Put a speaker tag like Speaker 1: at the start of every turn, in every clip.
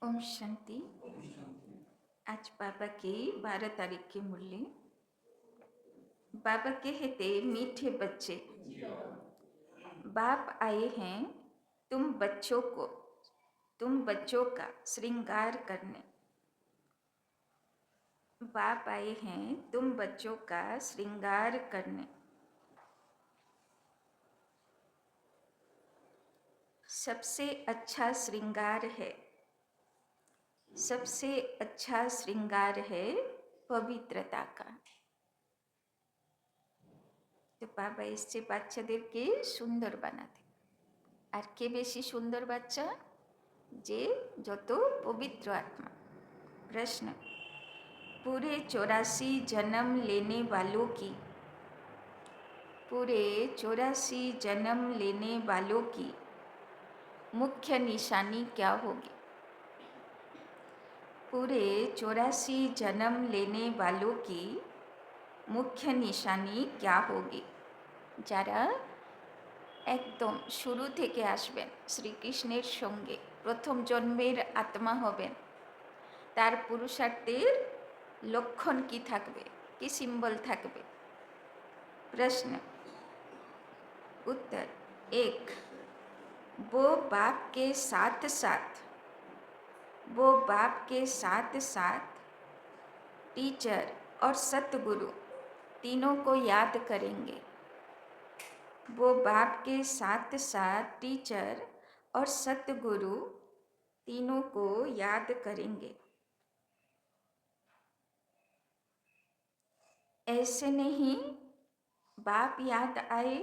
Speaker 1: ओम शांति। आज बाबा की 12 तारीख की मुरली। बाबा कहते, मीठे बच्चे, बाप आए हैं तुम बच्चों का श्रृंगार करने। बाप आए हैं तुम बच्चों का श्रृंगार करने। सबसे अच्छा श्रृंगार है, सबसे अच्छा श्रृंगार है पवित्रता का। তো বাবা এসছে বাচ্চাদেরকে সুন্দর বানাতে। আর কে বেশি সুন্দর বাচ্চা? যে যত পবিত্র আত্মা। प्रश्न, पूरे 84 जन्म लेने वालों की, पूरे 84 जन्म लेने वालों की मुख्य निशानी क्या होगी? पूरे 84 जन्म लेने वालों की मुख्य निशानी क्या होगी? যারা একদম শুরু থেকে আসবেন শ্রীকৃষ্ণের সঙ্গে, প্রথম জন্মের আত্মা হবেন, তার পুরুষার্থের লক্ষণ কি থাকবে, কি সিম্বল থাকবে? प्रश्न उत्तर, एक, वो बाप के साथ साथ, वो बाप के साथ साथ टीचर और सतगुरु तीनों को याद करेंगे। वो बाप के साथ साथ टीचर और सतगुरु तीनों को याद करेंगे। ऐसे नहीं बाप याद आए,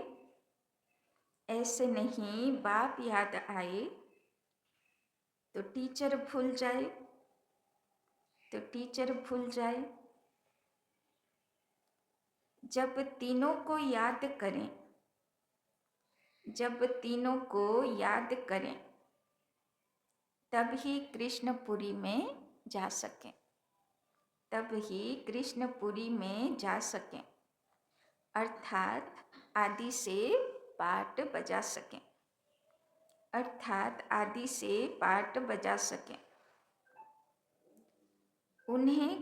Speaker 1: ऐसे नहीं बाप याद आए तो टीचर भूल जाए, तो टीचर भूल जाए। जब तीनों को याद करें, जब तीनों को याद करें तब ही कृष्णपुरी में जा सकें, तब ही कृष्णपुरी में जा सकें, अर्थात आदि से पाठ बजा सकें, अर्थात आदि से पाठ बजा सकें। उन्हें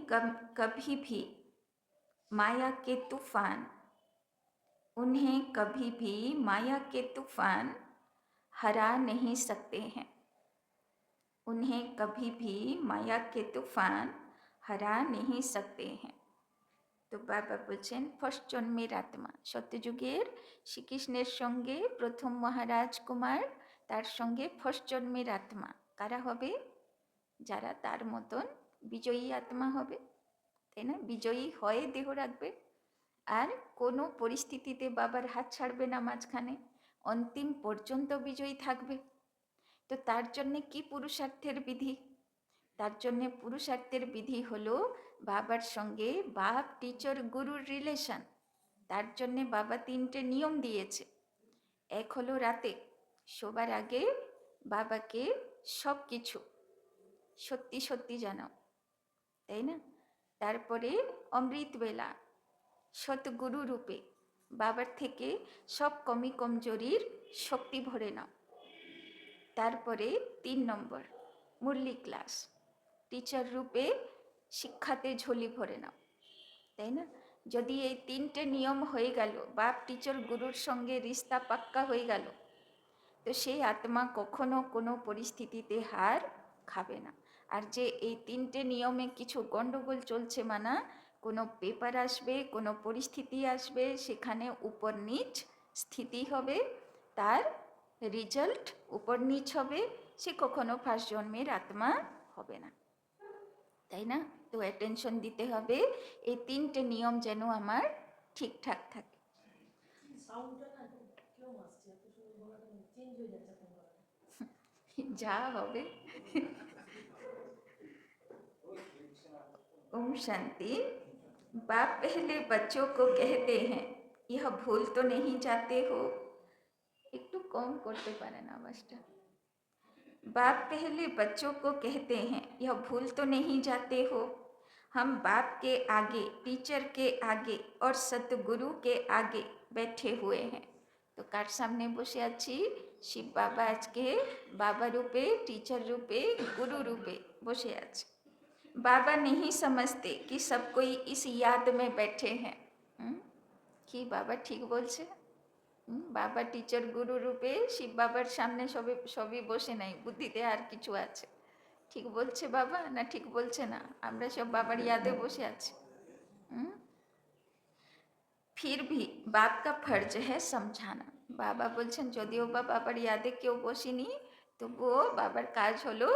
Speaker 1: कभी भी माया के तूफान, उन्हें कभी भी माया के तूफान हरा नहीं सकते हैं, उन्हें कभी भी माया के तूफान हरा नहीं सकते हैं। তো বাবা বলছেন ফার্স্ট জন্মের আত্মা, সত্যযুগের শ্রীকৃষ্ণের সঙ্গে প্রথম মহারাজ কুমার, তার সঙ্গে ফার্স্ট জন্মের আত্মা কারা হবে? যারা তার মতন বিজয়ী আত্মা হবে, তাই না? বিজয়ী হয়ে দেহ রাখবে আর কোনো পরিস্থিতিতে বাবার হাত ছাড়বে না, মাঝখানে অন্তিম পর্যন্ত বিজয়ী থাকবে। তো তার জন্যে কি পুরুষার্থের বিধি? তার জন্যে পুরুষার্থের বিধি হলো বাবার সঙ্গে বাপ টিচার গুরুর রিলেশন। তার জন্যে বাবা 3টে নিয়ম দিয়েছে। এক হলো রাতে শোবার আগে বাবাকে সব কিছু সত্যি সত্যি জানাও, তাই না? তারপরে অমৃতবেলা সৎগুরু রূপে বাবার থেকে সব কমি কমজোরির শক্তি ভরে নাও। তারপরে 3 নম্বর মুরলি ক্লাস, টিচার রূপে শিক্ষাতে ঝুলি ভরে নাও, তাই না? যদি এই 3টে নিয়ম হয়ে গেল, বাপ টিচার গুরুর সঙ্গে রিস্তা পাক্কা হয়ে গেল, তো সেই আত্মা কখনো কোনো পরিস্থিতিতে হার খাবে না। আর যে এই 3টে নিয়মে কিছু গণ্ডগোল চলছে, মানা কোনো পেপার আসবে, কোনো পরিস্থিতি আসবে, সেখানে উপর নিচ স্থিতি হবে, তার রেজাল্ট উপর নিচ হবে, সে কখনো ফার্স্ট জন্মের আত্মা হবে না, তাই না? তো অ্যাটেনশন দিতে হবে এই 3টে নিয়ম যেন আমার ঠিকঠাক থাকে। যা হবে। ओम शांति। बाप पहले बच्चों को कहते हैं, यह भूल तो नहीं जाते हो? একটু কম করতে পারেন আওয়াজটা। बाप पहले बच्चों को कहते हैं, यह भूल तो नहीं जाते हो? हम बाप के आगे, टीचर के आगे और सतगुरु के आगे बैठे हुए हैं, তো কার সামনে বসে আছি? শিব বাবা আজকে बाबा रूपे, टीचर रूपे, गुरु रूपे बसे আছে। बाबा नहीं समझते कि सब कोई इस याद में बैठे हैं। कि बाबा ठीक बोलছে? বাবা টিচার গুরু রূপে শিব বাবার সামনে সবই বসে নাই, বুদ্ধিতে আর কিছু আছে। ঠিক বলছে বাবা না ঠিক বলছে না? আমরা সব বাবার ইয়াদে বসে আছি। फिर भी बाप का फर्ज है समझाना। बाबा বলছেন যদিও বা বাবার ইয়াদে কেউ বসেনি, তবুও বাবার কাজ হলো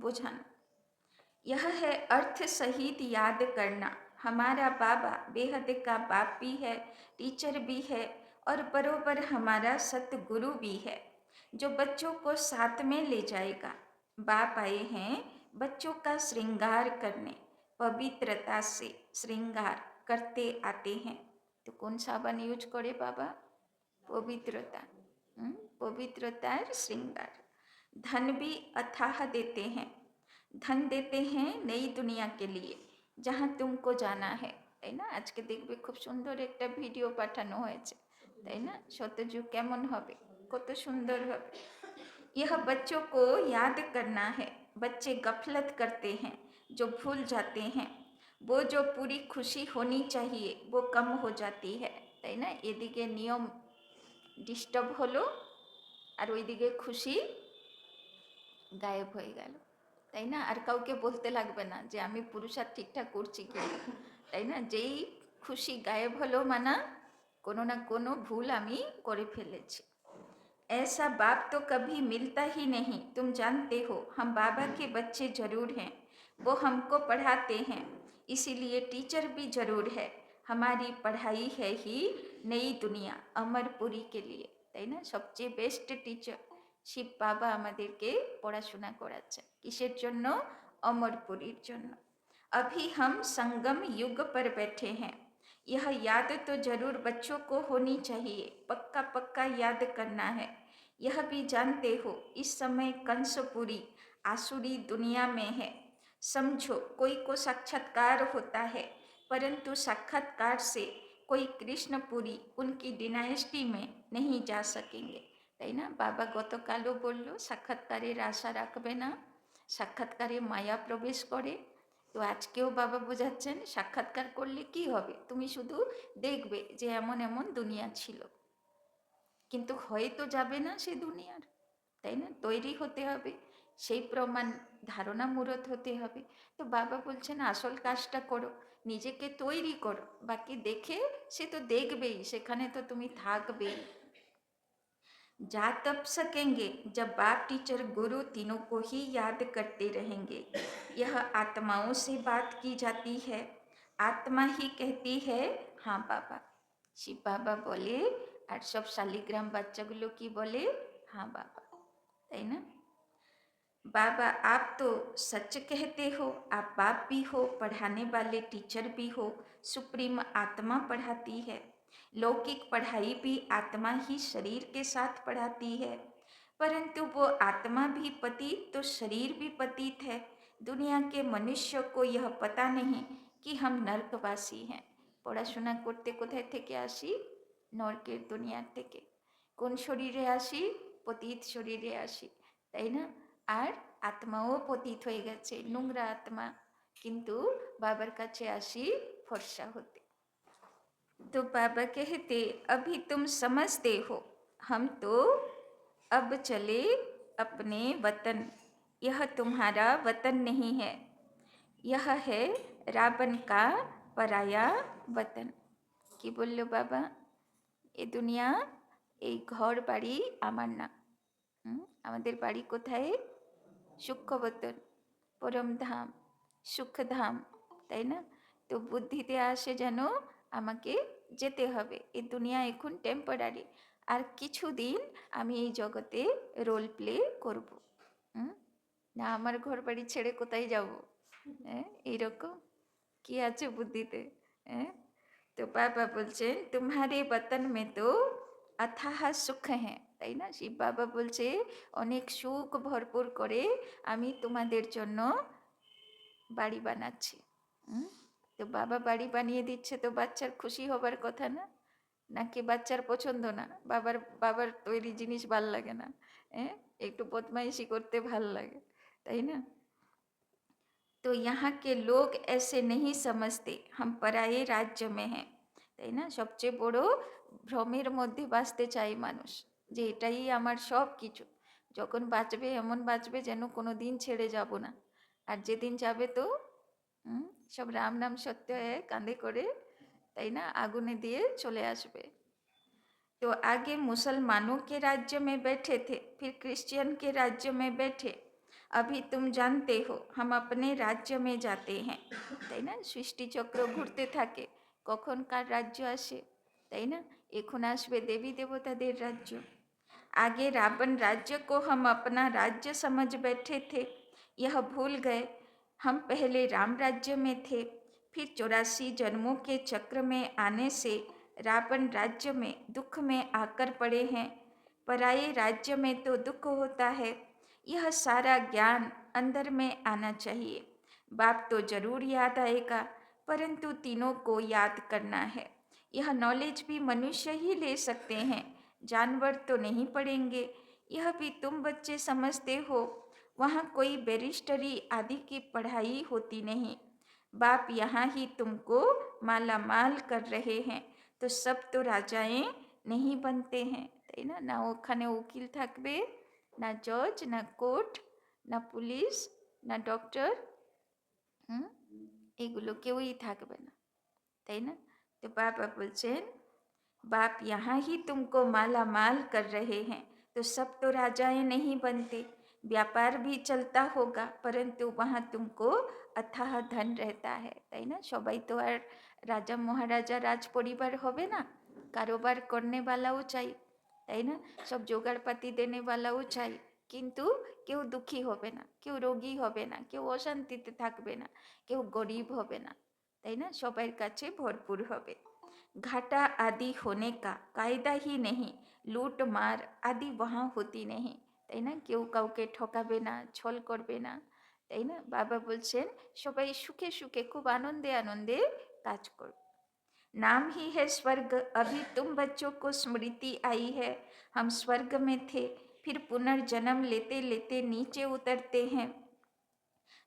Speaker 1: বোঝানো। यह है अर्थ सहित याद करना। हमारा बाबा बेहद का बाप भी है, टीचर भी है और बरोबर हमारा सतगुरु भी है, जो बच्चों को साथ में ले जाएगा। बाप आए हैं बच्चों का श्रृंगार करने, पवित्रता से श्रृंगार करते आते हैं। तो कौन साबन यूज करे बाबा? पवित्रता। पवित्रतार श्रृंगार। धन भी अथाह देते हैं। धन देते हैं नई दुनिया के लिए जहाँ तुमको जाना है, তাই না? আজকে দেখবে খুব সুন্দর একটা ভিডিও পাঠানো হয়েছে, তাই না? শতযুগ কেমন হবে, কত সুন্দর হবে। यह बच्चों को याद करना है। बच्चे गफलत करते हैं, जो भूल जाते हैं। वो जो पूरी खुशी होनी चाहिए वो कम हो जाती है, তাই না? এদিকে নিয়ম ডিস্টার্ব হলো আর ওইদিকে খুশি গায়েব হয়ে গেল, তাই না? আর কাউকে বলতে লাগবে না যে আমি পুরুষার্থ ঠিকঠাক করছি কি, তাই না? যেই খুশি গায়েব হলো মানা কোনো না কোনো ভুল আমি করে ফেলেছি। ऐसा बाप तो कभी मिलता ही नहीं, तुम जानते हो। हम बाबा के बच्चे जरूर हैं, वो हमको पढ़ाते हैं, इसीलिए टीचर भी जरूर है। हमारी पढ़ाई है ही नई दुनिया अमरपुरी के लिए, তাই না? সবচেয়ে বেস্ট টিচার শিব বাবা আমাদেরকে পড়াশোনা করাচ্ছে কিসের জন্য? অমরপুরীর জন্য। अभी हम संगम युग पर बैठे हैं। यह याद तो जरूर बच्चों को होनी चाहिए, पक्का पक्का याद करना है। यह भी जानते हो इस समय कंसपुरी आसुरी दुनिया में है। समझो कोई को साक्षात्कार होता है, परंतु साक्षात्कार से कोई कृष्णपुरी उनकी डिनाइस्टी में नहीं जा सकेंगे, তাই না? বাবা গতকালও বলল সাক্ষাৎকারের আশা রাখবে না, সাক্ষাৎকারে মায়া প্রবেশ করে। তো আজকেও বাবা বোঝাচ্ছেন সাক্ষাৎকার করলে কি হবে, তুমি শুধু দেখবে যে এমন এমন দুনিয়া ছিল, কিন্তু হয়তো যাবে না সে দুনিয়ার, তাই না? তৈরি হতে হবে, সেই প্রমাণ ধারণা মূরত হতে হবে। তো বাবা বলছেন আসল কাজটা করো, নিজেকে তৈরি করো, বাকি দেখে সে তো দেখবেই, সেখানে তো তুমি থাকবেই। जा तब सकेंगे जब बाप टीचर गुरु तीनों को ही याद करते रहेंगे। यह आत्माओं से बात की जाती है, आत्मा ही कहती है हाँ बाबा। শিব বাবা বলে আর সব শালিগ্রাম বাচ্চাগুলো কি বলে? हाँ बाबा, তাই না? बाबा आप तो सच कहते हो, आप बाप भी हो, पढ़ाने वाले टीचर भी हो। सुप्रीम आत्मा पढ़ाती है, लौकिक पढ़ाई भी आत्मा ही शरीर के साथ पढ़ाती है, परंतु वो आत्मा भी पतित तो शरीर भी पतित है। दुनिया के मनुष्य को यह पता नहीं कि हम नरकवासी हैं। পড়াশোনা করতে কোথায় থেকে আসি? নরকের দুনিয়ার থেকে। কোন শরীরে আসি? পতিত শরীরে আসি, তাই না? আর আত্মাও পতিত হয়ে গেছে, নোংরা আত্মা, কিন্তু বাবার কাছে আসি ফর্সা হতে। तो बाबा कहते अभी तुम समझते हो, हम तो अब चले अपने वतन। यह तुम्हारा वतन नहीं है, यह है रावण का पराया वतन। কি বললো বাবা? এ দুনিয়া, এই ঘর বাড়ি আমার না। আমাদের বাড়ি কোথায়? সূক্ষ্মবতন, পরমধাম, সুখধাম, তাই না? তো বুদ্ধিতে আসে যেন আমাকে যেতে হবে, এই দুনিয়া এখন টেম্পোরারি, আর কিছুদিন আমি এই জগতে রোল প্লে করব। না আমার ঘর বাড়ি ছেড়ে কোথায় যাব? এইরকম কি আছে বুদ্ধিতে? তো বাবা বলছেন तुम्हारे वतन में तो अथाह सुख है, তাই না? শিব বাবা বলছে অনেক সুখ ভরপুর করে আমি তোমাদের জন্য বাড়ি বানাচ্ছি। তো বাবা বাড়ি বানিয়ে দিচ্ছে তো বাচ্চার খুশি হবার কথা না? নাকি বাচ্চার পছন্দ না, বাবার বাবার তৈরি জিনিস ভাল লাগে না, হ্যাঁ, একটু বদমাইশি করতে ভাল লাগে, তাই না? तो यहाँ के लोग ऐसे नहीं समझते हम पराये राज्य में हैं, তাই না? সবচেয়ে বড় ভ্রমের মধ্যে বাঁচতে চাই মানুষ, যে এটাই আমার সব কিছু। যখন বাঁচবে এমন বাঁচবে যেন কোনো দিন ছেড়ে যাব না, আর যেদিন যাবে তো सब राम नाम सत्य है कांधे करे, তাই না, আগুনে দিয়ে চলে আসবে। तो आगे मुसलमानों के राज्य में बैठे थे, फिर क्रिश्चियन के राज्य में बैठे, अभी तुम जानते हो हम अपने राज्य में जाते हैं, তাই না? সৃষ্টি চক্র ঘুরতে থাকে, কখন কার রাজ্য আসে, তাই না? এখন আসবে দেবী দেবতাদের রাজ্য। आगे रावण राज्य को हम अपना राज्य समझ बैठे थे, यह भूल गए हम पहले राम राज्य में थे, फिर 84 जन्मों के चक्र में आने से रावण राज्य में दुख में आकर पड़े हैं। पराये राज्य में तो दुख होता है, यह सारा ज्ञान अंदर में आना चाहिए। बाप तो जरूर याद आएगा, परंतु तीनों को याद करना है। यह नॉलेज भी मनुष्य ही ले सकते हैं, जानवर तो नहीं पढ़ेंगे। यह भी तुम बच्चे समझते हो, वहाँ कोई बैरिस्टरी आदि की पढ़ाई होती नहीं। बाप यहाँ ही तुमको माला माल कर रहे हैं, तो सब तो राजाएं नहीं बनते हैं, তাই না? না ওখানে উকিল থাকবে, না জজ, না কোর্ট, না পুলিশ, না ডক্টর, এগুলো কেউই থাকবে না, তাই না? তো বাবা বলছেন बाप यहाँ ही तुमको माला माल कर रहे हैं, तो सब तो राजाएं नहीं बनते, व्यापार भी चलता होगा, परंतु वहाँ तुमको अथाह धन रहता है, তাই না? সবাই তো আর রাজা মহারাজা রাজ পরিবার হবে না, কারোবার করনে वालाও চাই, তাই না? সব জোগাড়পাতি দেনে वालाও চাই, কিন্তু কেউ দুঃখী হবে না, কেউ রোগী হবে না, কেউ অশান্তিতে থাকবে না, কেউ গরিব হবে না, তাই না? সবার কাছে ভরপুর হবে। घाटा आदि होने का कायदा ही नहीं, लूट मार आदि वहाँ होती नहीं, তাই না? কেউ কাউকে ঠকাবে না, ছল করবে না, তাই না? বাবা বলছেন সবাই সুখে সুখে খুব আনন্দে আনন্দে কাজ করবে। नाम ही है स्वर्ग, अभी तुम बच्चों को स्मृति आई है, हम स्वर्ग में थे, फिर पुनर्जन्म लेते लेते नीचे उतरते हैं।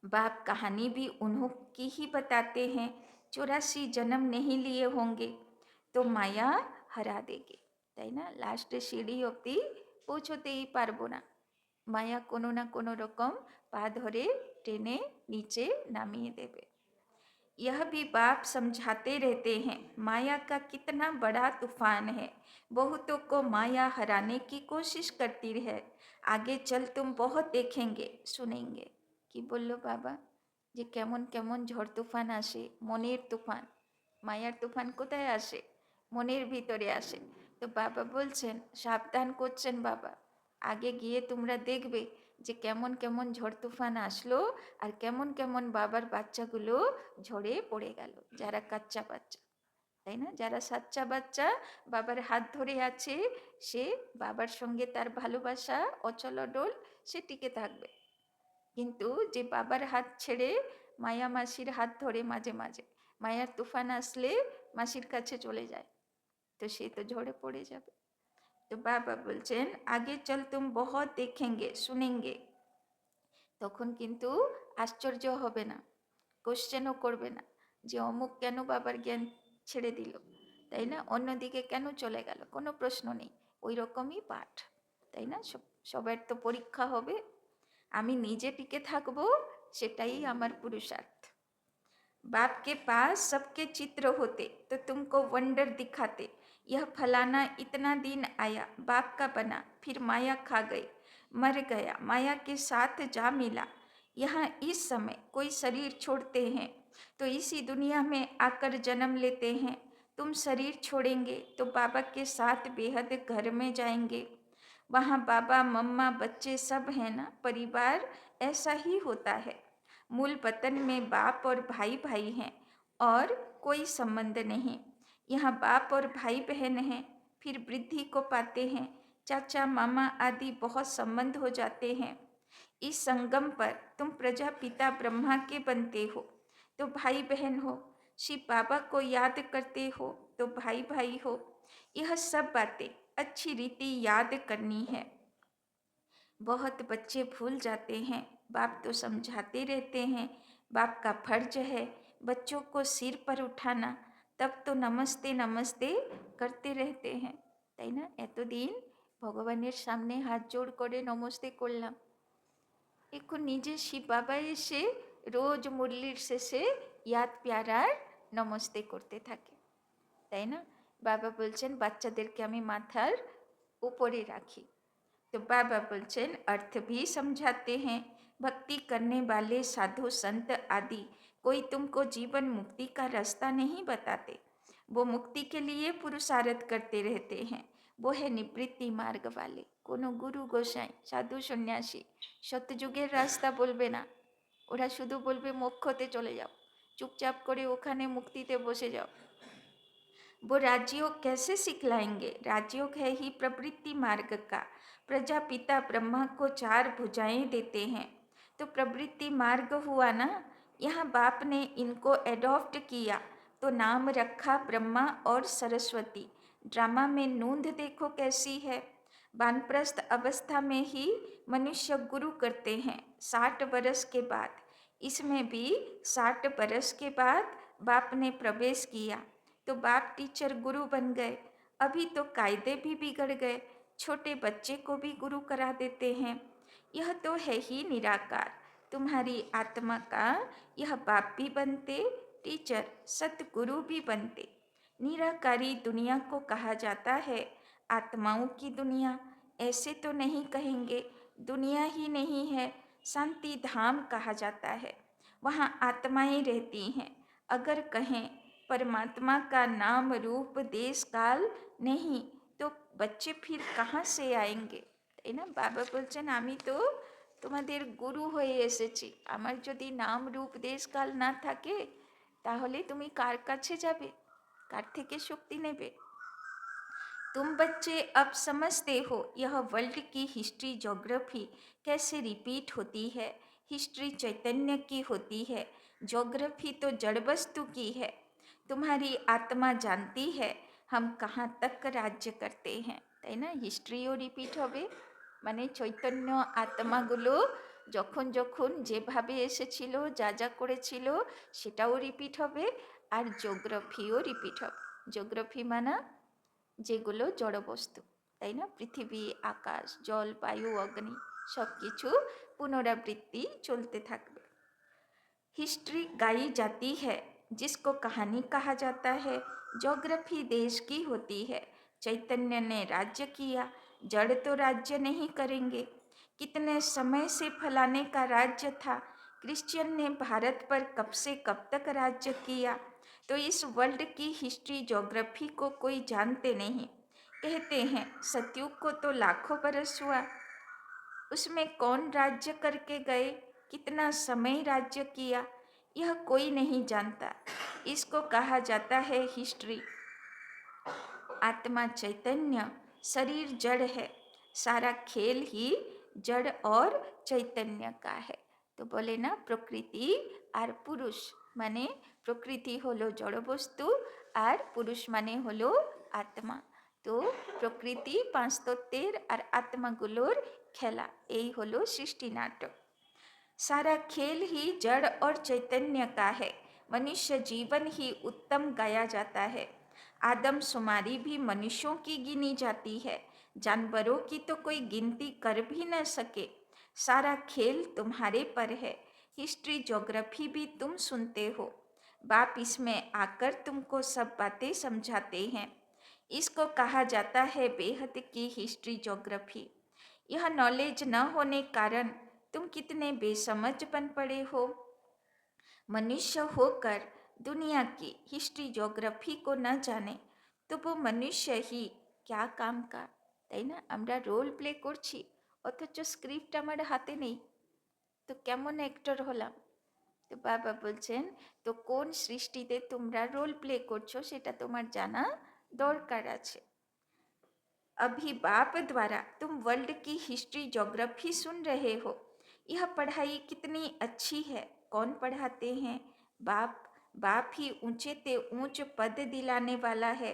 Speaker 1: बाप कहानी भी उन्हों की ही बताते हैं, 84 जन्म नहीं लिए होंगे तो माया হারা দেগে, তাই না? লাস্টে সিঁড়ি অবধি পৌঁছতেই পারবো না, মায়া কোনো না কোনো রকম পা ধরে টেনে নিচে নামিয়ে দেবে। यह भी बाप समझाते रहते हैं, माया का कितना बड़ा तूफान है, बहुतों को माया हराने की कोशिश करती है, आगे चल तुम बहुत देखेंगे सुनेंगे। কি বললো বাবা, যে কেমন কেমন ঝড় তুফান আসে, মনের তুফান, মায়ার তুফান কোথায় আসে? মনের ভিতরে আসে। তো বাবা বলছেন, সাবধান করছেন বাবা, আগে গিয়ে তোমরা দেখবে যে কেমন কেমন ঝড় তুফান আসলো, আর কেমন কেমন বাবার বাচ্চাগুলো ঝড়ে পড়ে গেল, যারা কাচ্চা বাচ্চা, তাই না? যারা সাচ্চা বাচ্চা বাবার হাত ধরে আছে, সে বাবার সঙ্গে তার ভালোবাসা অচল অডল, সে টিকে থাকবে। কিন্তু যে বাবার হাত ছেড়ে মায়া মাসির হাত ধরে মাঝে মাঝে মায়ার তুফান আসলে মাসির কাছে চলে যায়, তো সে তো ঝড়ে পড়ে যাবে। তো বাবা বলছেন আগে চল তুম বহুত দেখেঙ্গে শুনেঙ্গে, তখন কিন্তু আশ্চর্য হবে না, কোশ্চেনও করবে না যে অমুক কেন বাবার জ্ঞান ছেড়ে দিল, তাই না? অন্যদিকে কেন চলে গেল, কোনো প্রশ্ন নেই, ওই রকমই পাঠ, তাই না? সবার তো পরীক্ষা হবে, আমি নিজে টিকে থাকবো, সেটাই আমার পুরুষার্থ। बाप के पास सबके चित्र होते तो तुमको वंडर दिखाते, यह फलाना इतना दिन आया बाप का बना, फिर माया खा गई, मर गया, माया के साथ जा मिला। यहाँ इस समय कोई शरीर छोड़ते हैं तो इसी दुनिया में आकर जन्म लेते हैं, तुम शरीर छोड़ेंगे तो बाबा के साथ बेहद घर में जाएंगे, वहाँ बाबा मम्मा बच्चे सब हैं ना, परिवार ऐसा ही होता है। मूल वतन में बाप और भाई भाई हैं और कोई संबंध नहीं, यहाँ बाप और भाई बहन हैं, फिर वृद्धि को पाते हैं, चाचा मामा आदि बहुत संबंध हो जाते हैं। इस संगम पर तुम प्रजापिता ब्रह्मा के बनते हो तो भाई बहन हो, शिव बाबा को याद करते हो तो भाई भाई हो, यह सब बातें अच्छी रीति याद करनी है। बहुत बच्चे भूल जाते हैं। बाप तो समझाते रहते हैं, बाप का फर्ज है बच्चों को सिर पर उठाना, तब तो नमस्ते नमस्ते करते रहते हैं, তাই না? এতদিন ভগবানের সামনে হাত জোড় করে নমস্তে করলাম, এখন নিজে শিব বাবা এসে রোজ মুরলির শেষে ইয়াদ প্যারার নমস্তে করতে থাকে, তাই না? বাবা বলছেন বাচ্চাদেরকে আমি মাথার উপরে রাখি। तो बाबा बोलचन अर्थ भी समझाते हैं। भक्ति करने वाले साधु संत आदि कोई तुमको जीवन मुक्ति का रास्ता नहीं बताते, वो मुक्ति के लिए पुरुषार्थ करते रहते हैं। वो है निवृत्ति मार्ग वाले। कोनो गुरु गोसाई साधु सन्यासी सत्यजुगेर रास्ता बोलबे ना, ওরা শুধু বলবে মোক্ষতে চলে যাও, চুপচাপ করে ওখানে মুক্তিতে বসে যাও। वो राजयोग कैसे सिखलाएंगे? राजयोग है ही प्रवृत्ति मार्ग का। प्रजापिता ब्रह्मा को 4 भुजाएं देते हैं, तो प्रवृत्ति मार्ग हुआ ना। यहाँ बाप ने इनको एडॉप्ट किया तो नाम रखा ब्रह्मा और सरस्वती। ड्रामा में नूंद देखो कैसी है। वानप्रस्थ अवस्था में ही मनुष्य गुरु करते हैं 60 वर्ष के बाद। इसमें भी 60 वर्ष के बाद बाप ने प्रवेश किया तो बाप टीचर गुरु बन गए। अभी तो कायदे भी बिगड़ गए, छोटे बच्चे को भी गुरु करा देते हैं। यह तो है ही निराकार। तुम्हारी आत्मा का यह बाप भी बनते, टीचर सतगुरु भी बनते। निराकारी दुनिया को कहा जाता है आत्माओं की दुनिया। ऐसे तो नहीं कहेंगे, दुनिया ही नहीं है, शांति धाम कहा जाता है। वहाँ आत्माएं रहती हैं। अगर कहें परमात्मा का नाम रूप देश काल नहीं, तो बच्चे फिर कहाँ से आएंगे? তাই না? বাবা বলছেন আমি তো তোমাদের গুরু হয়ে এসেছি, আমার যদি নাম রূপ দেশ কাল না থাকে তাহলে তুমি কার কাছে যাবে, কার থেকে শক্তি নেবে? तुम बच्चे अब समझते हो यह वर्ल्ड की हिस्ट्री ज्योग्राफी कैसे रिपीट होती है। हिस्ट्री चैतन्य की होती है, ज्योग्राफी तो जड़ वस्तु की है। तुम्हारी आत्मा जानती है हम कहाँ तक राज्य करते हैं, তাই না? হিস্ট্রিও রিপিট হবে, মানে চৈতন্য আত্মাগুলো যখন যখন যেভাবে এসেছিল যা যা করেছিল সেটাও রিপিট হবে, আর জিওগ্রাফিও রিপিট হবে। জিওগ্রাফি মানে যেগুলো জড়বস্তু, তাই না? পৃথিবী, আকাশ, জল, বায়ু, অগ্নি সব কিছু পুনরাবৃত্তি চলতে থাকবে। हिस्ट्री गाई जाती है जिसको कहानी कहा जाता है। ज्योग्राफी देश की होती है। चैतन्य ने राज्य किया, जड़ तो राज्य नहीं करेंगे। कितने समय से फलाने का राज्य था। क्रिश्चियन ने भारत पर कब से कब तक राज्य किया। तो इस वर्ल्ड की हिस्ट्री ज्योग्राफी को कोई जानते नहीं। कहते हैं सतयुग को तो लाखों बरस हुआ, उसमें कौन राज्य करके गए, कितना समय राज्य किया, यह कोई नहीं जानता। इसको कहा जाता है हिस्ट्री। आत्मा चैतन्य, शरीर जड़ है। सारा खेल ही जड़ और चैतन्य का है। तो बोले ना प्रकृति और पुरुष, माने प्रकृति हलो जड़ वस्तु और पुरुष माने हलो आत्मा। तो प्रकृति 5 তত্ত্বের और आत्मागुलोर खेला, यही हलो सृष्टि नाटक। सारा खेल ही जड़ और चैतन्य का है। मनुष्य जीवन ही उत्तम गाया जाता है। आदमशुमारी भी मनुष्यों की गिनी जाती है, जानवरों की तो कोई गिनती कर भी न सके। सारा खेल तुम्हारे पर है। हिस्ट्री ज्योग्राफी भी तुम सुनते हो। बाप इसमें आकर तुमको सब बातें समझाते हैं। इसको कहा जाता है बेहद की हिस्ट्री ज्योग्राफी। यह नॉलेज न होने कारण तुम कितने बेसमझ बन पड़े हो। मनुष्य होकर दुनिया की हिस्ट्री ज्योग्राफी को न जाने तो वो मनुष्य ही क्या काम का, তাই না? আমরা রোল প্লে করছি অথচ স্ক্রিপ্ট আমার হাতে নেই, তো কেমন অ্যাক্টর হলাম? তো বাবা বলছেন তো কোন সৃষ্টিতে তোমরা রোল প্লে করছো সেটা তোমার জানা দরকার আছে। अभी बाप द्वारा तुम वर्ल्ड की हिस्ट्री ज्योग्राफी सुन रहे हो। यह पढ़ाई कितनी अच्छी है। कौन पढ़ाते हैं? बाप। बाप ही ऊंचे ते ऊंच पद दिलाने वाला है।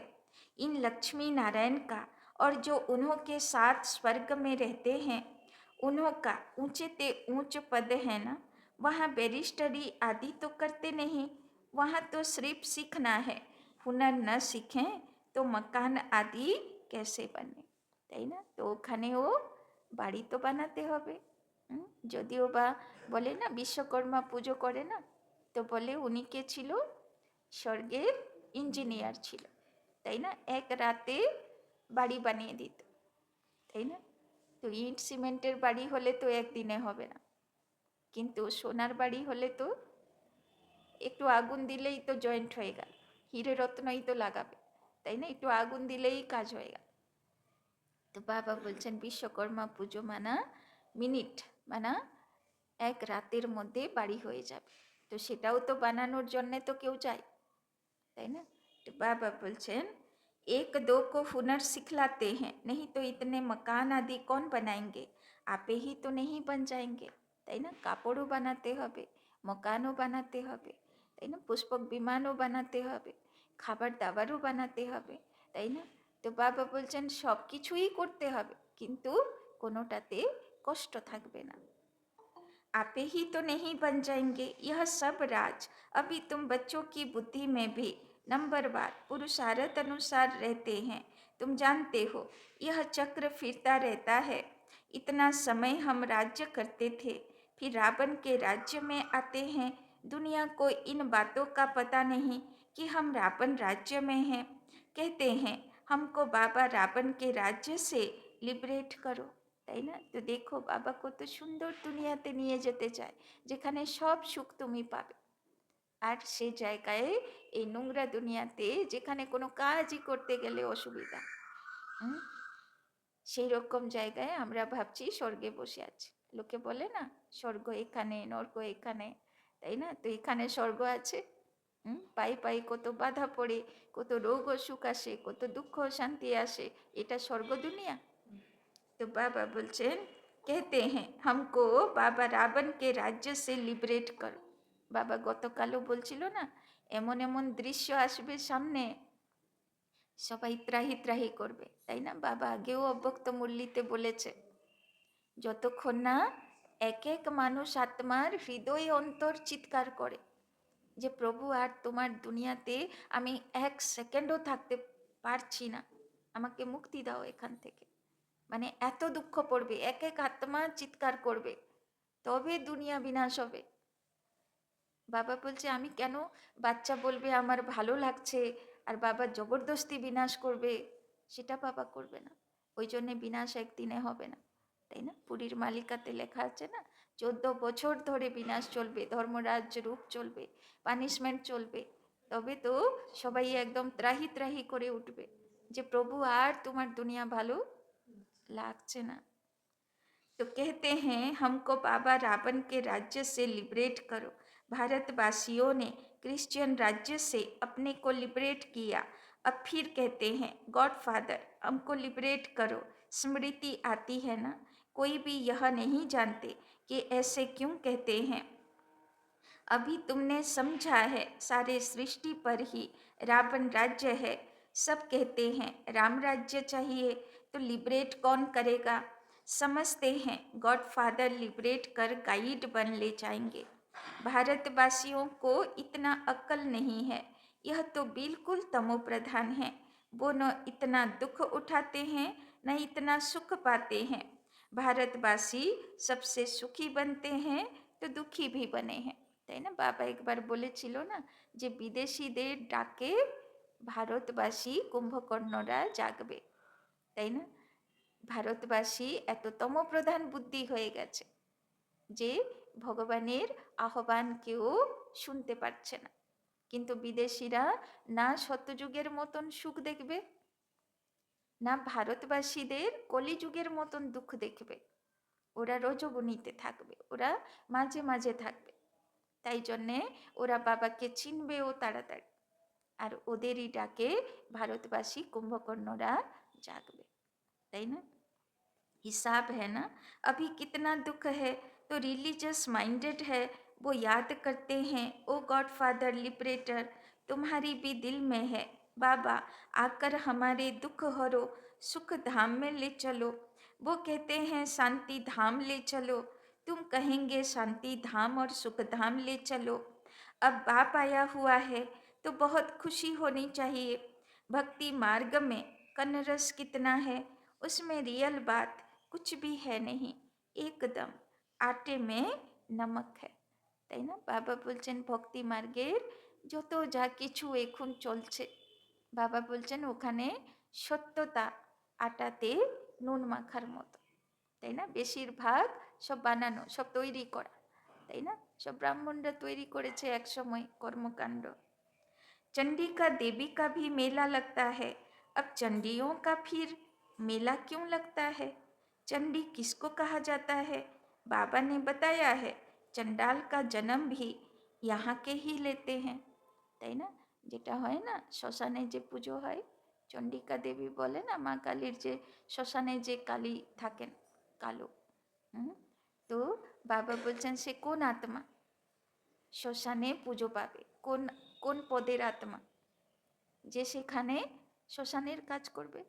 Speaker 1: इन लक्ष्मी नारायण का और जो उन्हों के साथ स्वर्ग में रहते हैं उन्हों का ऊंचे ते ऊंच पद है ना, वहाँ बैरिस्टरी आदि तो करते नहीं, वहाँ तो सिर्फ सीखना है। हुनर न सीखें तो मकान आदि कैसे बने, তাই না? তো ওখানেও বাড়ি তো বানাতে হবে। যদিও বা বলে না বিশ্বকর্মা পুজো করে না, তো বলে উনি কে ছিল, স্বর্গের ইঞ্জিনিয়ার ছিল, তাই না? এক রাতে বাড়ি বানিয়ে দিত, তাই না? তো ইট সিমেন্টের বাড়ি হলে তো একদিনে হবে না, কিন্তু সোনার বাড়ি হলে তো একটু আগুন দিলেই তো জয়েন্ট হয়ে গেল, হিরে রত্নই তো লাগাবে, তাই না? একটু আগুন দিলেই কাজ হয়ে গেল। তো বাবা বলছেন বিশ্বকর্মা পুজো মানা মিনিট, মানা এক রাতের মধ্যে বাড়ি হয়ে যাবে। তো সেটাও তো বানানোর জন্যে তো কেউ চায়, তাই না? তো বাবা বলছেন एक दो को हुनर सिखलाते हैं, नहीं तो इतने मकान आदि कौन बनाएंगे, आपे ही तो नहीं बन जाएंगे, তাই না? কাপড়ও বানাতে হবে, মকানও বানাতে হবে, তাই না? পুষ্পক বিমানও বানাতে হবে, খাবার দাবারও বানাতে হবে, তাই না? তো বাবা বলছেন সব কিছুই করতে হবে, কিন্তু কোনোটাতে কষ্ট থাকবে না। आपे ही तो नहीं बन जाएंगे, यह सब राज अभी तुम बच्चों की बुद्धि में भी नंबरवार पुरुषार्थ अनुसार रहते हैं। तुम जानते हो यह चक्र फिरता रहता है। इतना समय हम राज्य करते थे, फिर रावण के राज्य में आते हैं। दुनिया को इन बातों का पता नहीं कि हम रावण राज्य में हैं। कहते हैं हमको बाबा रावण के राज्य से लिबरेट करो, তাই না? তো দেখো বাবা কত সুন্দর দুনিয়াতে নিয়ে যেতে চায় যেখানে সব সুখ তুমি পাবে, আর সে জায়গায় এই নোংরা দুনিয়াতে যেখানে কোনো কাজই করতে গেলে অসুবিধা, সেই রকম জায়গায় আমরা ভাবছি স্বর্গে বসে আছি। লোকে বলে না স্বর্গ এখানে নর্ক এখানে, তাই না? তো এখানে স্বর্গ আছে, পায়ে পায়ে কত বাধা পড়ে, কত রোগ অসুখ আসে, কত দুঃখ শান্তি আসে, এটা স্বর্গ দুনিয়া? तो बाबा बोलছেন कहते हैं हमको बाबा रावण के राज्य से लिबरेट करो। বাবা গতকালও বলছিল না এমন এমন দৃশ্য আসবে সামনে, সবাই ত্রাহি ত্রাহি করবে, তাই না? বাবা আগেও অব্যক্ত মুরলিতে বলেছে যতক্ষণ না এক এক মানুষ আত্মার হৃদয় অন্তর চিৎকার করে যে প্রভু আর তোমার দুনিয়াতে আমি এক সেকেন্ডও থাকতে পারছি না, আমাকে মুক্তি দাও এখান থেকে, মানে এত দুঃখ পড়বে, এক এক আত্মা চিৎকার করবে, তবে দুনিয়া বিনাশ হবে। বাবা বলছে আমি কেন, বাচ্চা বলবে আমার ভালো লাগছে আর বাবা জবরদস্তি বিনাশ করবে, সেটা বাবা করবে না। ওই জন্যে বিনাশ একদিনে হবে না, তাই না? পুরীর মালিকাতে লেখা আছে না 14 বছর ধরে বিনাশ চলবে, ধর্মরাজ রূপ চলবে, পানিশমেন্ট চলবে, তবে তো সবাই একদম ত্রাহি ত্রাহি করে উঠবে যে প্রভু আর তোমার দুনিয়া ভালো লাগছে না। तो कहते हैं हमको बाबा रावण के राज्य से लिबरेट करो। भारतवासियों ने क्रिश्चियन राज्य से अपने को लिबरेट किया, अब फिर कहते हैं गॉड फादर हमको लिबरेट करो। स्मृति आती है ना, कोई भी यह नहीं जानते कि ऐसे क्यों कहते हैं। अभी तुमने समझा है सारे सृष्टि पर ही रावण राज्य है। सब कहते हैं राम राज्य चाहिए, तो लिबरेट कौन करेगा। समझते हैं गॉड फादर लिबरेट कर गाइड बन ले जाएंगे। भारतवासियों को इतना अक्ल नहीं है, यह तो बिल्कुल तमो प्रधान है। वो न इतना दुख उठाते हैं न इतना सुख पाते हैं। भारतवासी सबसे सुखी बनते हैं तो दुखी भी बने हैं, তাই না? বাবা একবার বলেছিল না যে বিদেশিদের ডাকে ভারতবাসী কুম্ভকর্ণরা জাগবে, তাই না? ভারতবাসী এত তমপ্রধান বুদ্ধি হয়ে গেছে যে ভগবানের আহ্বান কেউ শুনতে পারছে না, কিন্তু বিদেশিরা না সত্যযুগের মতন সুখ দেখবে না ভারতবাসীদের কলিযুগের মতন দুঃখ দেখবে, ওরা রজগুণীতে থাকবে, ওরা মাঝে মাঝে থাকবে, তাই জন্যে ওরা বাবাকে চিনবেও তাড়াতাড়ি, আর ওদেরই ডাকে ভারতবাসী কুম্ভকর্ণরা জাগবে, তাই না? हिसाब है ना, अभी कितना दुख है, तो रिलीजियस माइंडेड है वो याद करते हैं ओ गॉड फादर लिबरेटर तुम्हारी भी दिल में है, बाबा आकर हमारे दुख हरो, सुख धाम में ले चलो। वो कहते हैं शांति धाम ले चलो, तुम कहेंगे शांति धाम और सुख धाम ले चलो। अब बाप आया हुआ है तो बहुत खुशी होनी चाहिए। भक्ति मार्ग में कन रस कितना है, उसमें रियल बात कुछ भी है नहीं, एकदम आटे में नमक है, তাই না? বাবা বলছেন ভক্তি মার্গের যত যা কিছু এখন চলছে, বাবা বলছেন ওখানে সত্যতা আটাতে নুন মাখার মতো, তাই না? বেশিরভাগ সব বানানো, সব তৈরি করা, তাই না? সব ব্রাহ্মণরা তৈরি করেছে একসময় কর্মকাণ্ড। चंडी का देवी का भी मेला लगता है, अब चंडियों का फिर मेला क्यों लगता है? चंडी किसको कहा जाता है? बाबा ने बताया है, चंडाल का जन्म भी यहाँ के ही लेते हैं, তাই না? যেটা হয় না শ্মশানে যে পুজো হয়, চণ্ডিকা দেবী বলে না, মা কালীর যে শ্মশানে যে কালী থাকেন কালো, তো বাবা বলছেন সে কোন আত্মা শ্মশানে পুজো পাবে, কোন কোন পদের আত্মা যে সেখানে শ্মশানের কাজ করবে,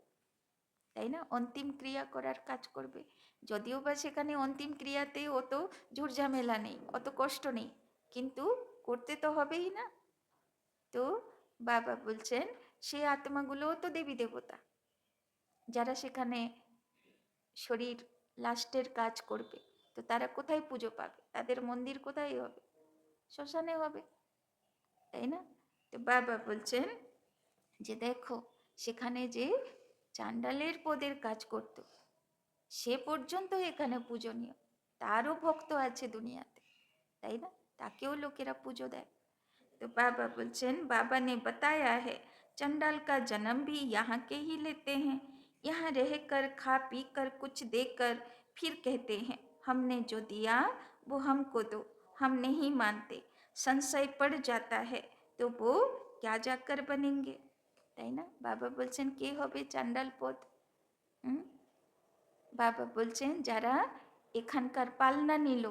Speaker 1: তাই না? অন্তিম ক্রিয়া করার কাজ করবে। যদিও বা সেখানে অন্তিম ক্রিয়াতে অত ঝুরঝামেলা নেই, অত কষ্ট নেই, কিন্তু করতে তো হবেই না। তো বাবা বলছেন সেই আত্মাগুলোও তো দেবী দেবতা, যারা সেখানে শরীর লাস্টের কাজ করবে, তো তারা কোথায় পুজো পাবে? তাদের মন্দির কোথায় হবে? শ্মশানে হবে, তাই না? তো বাবা বলছেন যে দেখো সেখানে যে চাণ্ডালের পদের কাজ করত, সে পর্যন্ত এখানে পূজনীয়, তারও ভক্ত আছে দুনিয়াতে, তাই না? তাকেও লোকেরা পুজো দেয়। तो बाबा बोलचन बाबा ने बताया है, चंडाल का जन्म भी यहाँ के ही लेते हैं, यहाँ रहकर खा पी कर कुछ देकर फिर कहते हैं हमने जो दिया वो हमको दो, हम नहीं मानते, संशय पड़ जाता है तो वो क्या जाकर बनेंगे, তাই না? বাবা বলছেন কে হবে চাণ্ডাল পদ? বাবা বলছেন যারা এখানকার পালনা নিল,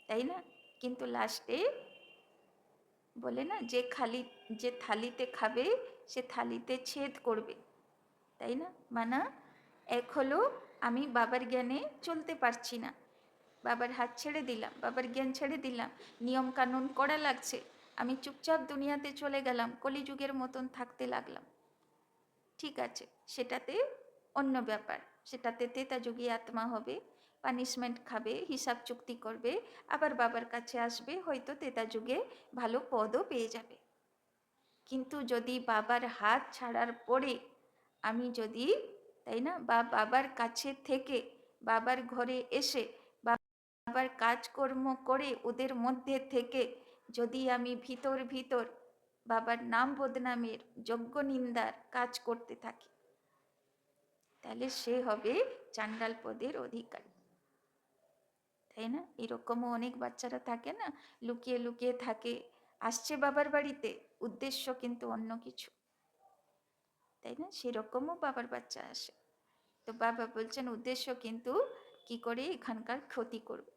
Speaker 1: তাই না? কিন্তু লাস্টে বলে না যে খালি যে থালিতে খাবে সে থালিতে ছেদ করবে, তাই না? মানা এক হলো আমি বাবার জ্ঞানে চলতে পারছি না, বাবার হাত ছেড়ে দিলাম, বাবার জ্ঞান ছেড়ে দিলাম, নিয়ম কানুন করা লাগছে, আমি চুপচাপ দুনিয়াতে চলে গেলাম, কলিযুগের মতন থাকতে লাগলাম, ঠিক আছে, সেটাতে অন্য ব্যাপার, সেটাতে তেতাযুগী আত্মা হবে, পানিশমেন্ট খাবে, হিসাব চুক্তি করবে, আবার বাবার কাছে আসবে, হয়তো তেতাযুগে ভালো পদও পেয়ে যাবে। কিন্তু যদি বাবার হাত ছাড়ার পরে আমি যদি, তাই না, বা বাবার কাছে থেকে বাবার ঘরে এসে বাবার কাজকর্ম করে ওদের মধ্যে থেকে যদি আমি ভিতর ভিতর বাবার নাম বদনামের, যজ্ঞ নিন্দার কাজ করতে থাকি, তাহলে সে হবে চাণ্ডাল পদের অধিকারী, তাই না? এরকমও অনেক বাচ্চারা থাকে না, লুকিয়ে লুকিয়ে থাকে, আসছে বাবার বাড়িতে, উদ্দেশ্য কিন্তু অন্য কিছু, তাই না? সেরকমও বাবার বাচ্চা আসে। তো বাবা বলছেন উদ্দেশ্য কিন্তু কি করে এখানকার ক্ষতি করবে,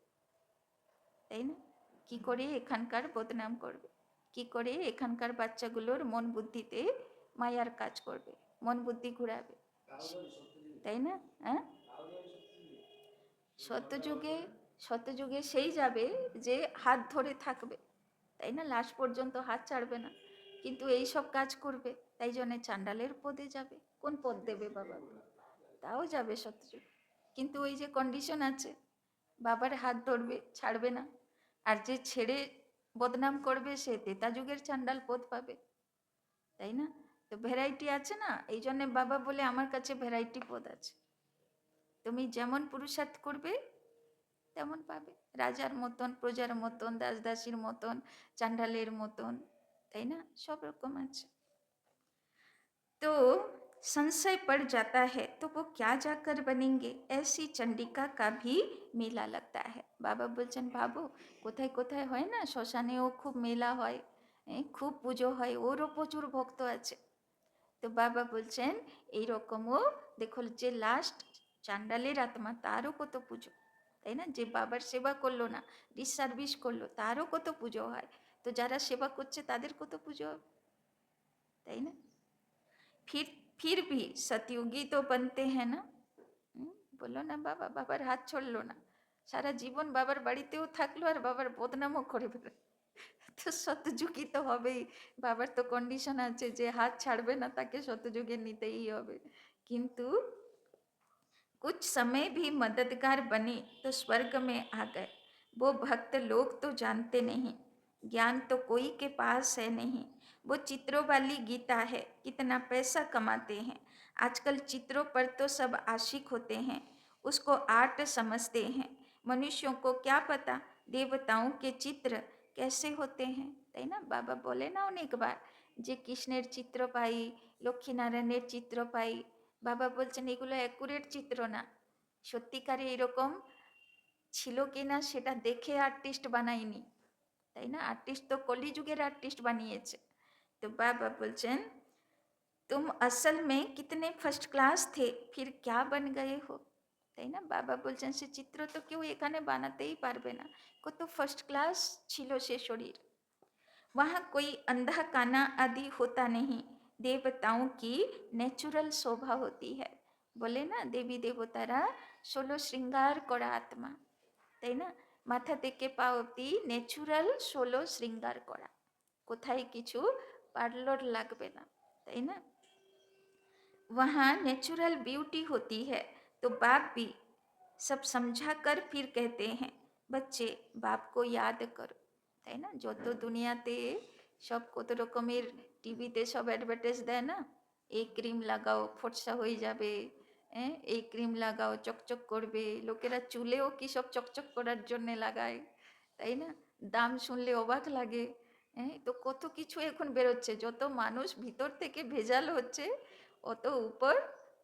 Speaker 1: তাই না? কি করে এখানকার বদনাম করবে, কি করে এখানকার বাচ্চাগুলোর মন বুদ্ধিতে মায়ার কাজ করবে, মন বুদ্ধি ঘুরাবে, তাই না? হ্যাঁ, সত্যযুগে সত্যযুগে সেই যাবে যে হাত ধরে থাকবে, তাই না? লাস্ট পর্যন্ত হাত ছাড়বে না, কিন্তু এই সব কাজ করবে, তাই জন্য চাণ্ডালের পদে যাবে। কোন পদ দেবে বাবা? তাও যাবে সত্যযুগ, কিন্তু ওই যে কন্ডিশন আছে, বাবার হাত ধরবে, ছাড়বে না, আর যে ছেড়ে বদনাম করবে সে তেতা যুগের চাণ্ডাল পদ পাবে, তাই না? তো ভ্যারাইটি আছে না, এই জন্যে বাবা বলে আমার কাছে ভ্যারাইটি পদ আছে, তুমি যেমন পুরুষার্থ করবে তেমন পাবে, রাজার মতন, প্রজার মতন, দাস দাসীর মতন, চাণ্ডালের মতন, তাই না? সব রকম আছে। तो संशय पड़ जाता है तो वो क्या जाकर बनेंगे, ऐसी चंडिका का भी मेला लगता है। बाबा बोलছেন ভাবো কোথায় কোথায় হয় না, শ্মশানেও খুব মেলা হয়, খুব পুজো হয়, ওরও প্রচুর ভক্ত আছে। তো বাবা বলছেন এইরকমও দেখো যে লাস্ট চাণ্ডালের আত্মা, তারও কত পুজো, তাই না? যে বাবার সেবা করলো না, ডিসসার্ভিস করলো, তারও কত পুজো হয়, তো যারা সেবা করছে তাদের কত পুজো হবে, है ना। फिर फिर भी सतयुगी तो बनते हैं ना। बोलो ना बाबा, बाबार हाथ छोड़लो ना, सारा जीवन बाबार बाड़ीतेও থাকলো আর বাবার বদনামও করে বেড়ায়, তো শতযুগী তো হবেই। বাবার তো কন্ডিশন আছে যে হাত ছাড়বে না তাকে শতযুগে নিতেই হবে। কিন্তু कुछ समय भी मददगार बने तो स्वर्ग में आ गए। वो भक्त लोग तो जानते नहीं, ज्ञान तो कोई के पास है नहीं। वो चित्रों वाली गीता है, कितना पैसा कमाते हैं। आजकल चित्रों पर तो सब आशिक होते हैं, उसको आर्ट समझते हैं। मनुष्यों को क्या पता देवताओं के चित्र कैसे होते हैं। তাই না, বাবা বলে না অনেকবার যে কৃষ্ণের চিত্র পাই, লক্ষ্মীনারায়ণের চিত্র পাই। বাবা বলছেন এগুলো অ্যাকুরেট চিত্র না, সত্যিকারে এরকম ছিল কিনা সেটা দেখে আর্টিস্ট বানায়নি, তাই না। আর্টিস্ট তো কলিযুগের আর্টিস্ট বানিয়েছে। তো বাবা বলছেন तुम असल में कितने फर्स्ट क्लास थे, फिर क्या बन गए हो। তাই না, বাবা বলছেন সে চিত্র তো কেউ এখানে বানাতেই পারবে না, কত ফার্স্ট ক্লাস ছিল সে শরীর। वहाँ कोई अंधा काना आदि होता नहीं, देवताओं की नेचुरल शोभा होती है। बोले ना देवी देवतारा 16 श्रृंगार करा आत्मा, তাই না, মাথা থেকে পা অবধি ন্যাচুরাল 16 শ্রৃঙ্গার করা, কোথায় কিছু পার্লর লাগবে না, তাই না। वहाँ नेचुरल ब्यूटी होती है। तो बाप भी सब समझा कर फिर कहते हैं बच्चे बाप को याद करो, তাই না। যত দুনিয়াতে সব কত রকমের টিভিতে সব অ্যাডভার্টাইজ দেয় না, এই ক্রিম লাগাও ফর্সা হয়ে যাবে, হ্যাঁ এই ক্রিম লাগাও চকচক করবে। লোকেরা চুলেও কি সব চকচক করার জন্যে লাগায়, তাই না। দাম শুনলে অবাক লাগে। হ্যাঁ, তো কত কিছু এখন বেরোচ্ছে, যত মানুষ ভিতর থেকে ভেজাল হচ্ছে অত উপর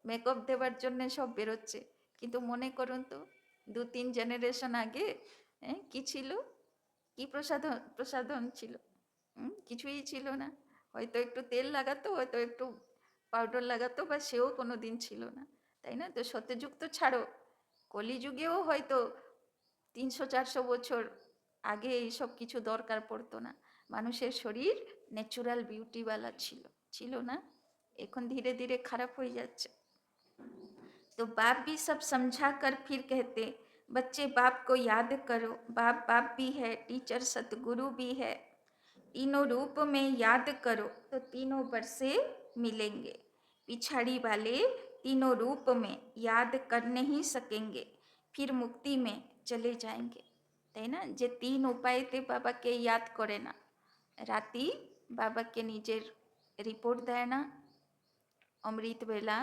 Speaker 1: মেকআপ দেওয়ার জন্যে সব বেরোচ্ছে। কিন্তু মনে করুন তো 2-3 জেনারেশন আগে কি ছিল, কি প্রসাধন ছিল, কিছুই ছিল না। হয়তো একটু তেল লাগাতো, হয়তো একটু পাউডার লাগাতো, বা সেও কোনো দিন ছিল না, তাই না। তো সত্যযুগ তো ছাড়ো, কলিযুগেও হয়তো 300-400 বছর আগে এইসব কিছু দরকার পড়তো না। মানুষের শরীর ন্যাচুরাল বিউটিওয়ালা ছিল, ছিল না। এখন ধীরে ধীরে খারাপ হয়ে যাচ্ছে। तो बाप भी सब समझा कर फिर कहते बच्चे बाप को याद करो। बाप बाप भी है, टीचर सतगुरु भी है, तीनों रूप में याद करो तो तीनों बरसे मिलेंगे। पिछाड़ी वाले तीनों रूप में याद कर नहीं सकेंगे, फिर मुक्ति में चले जाएंगे, তাই না। যে 3 উপায়তে বাবাকে ইয়াদ করে না, রাতি বাবাকে নিজের রিপোর্ট দেয় না, অমৃতবেলা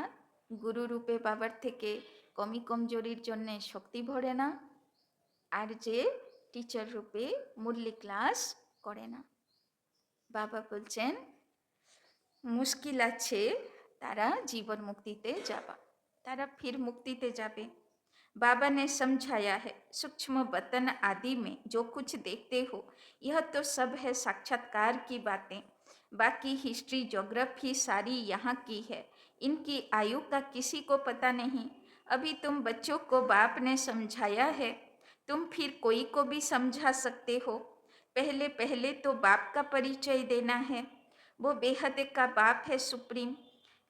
Speaker 1: গুরু রূপে বাবার থেকে কমি কমজোরির জন্য শক্তি ভরে না, আর যে টিচার রূপে মুরলি ক্লাস করে না। বাবা বলছেন মুশকিল আছে তারা জীवन मुक्तिते जाबा, तारा फिर मुक्तिते जाबे। बाबा ने समझाया है सूक्ष्म बतन आदि में जो कुछ देखते हो यह तो सब है साक्षात्कार की बातें, बाकी हिस्ट्री ज्योग्राफी सारी यहाँ की है, इनकी आयु का किसी को पता नहीं। अभी तुम बच्चों को बाप ने समझाया है, तुम फिर कोई को भी समझा सकते हो। पहले पहले तो बाप का परिचय देना है, वो बेहद का बाप है सुप्रीम।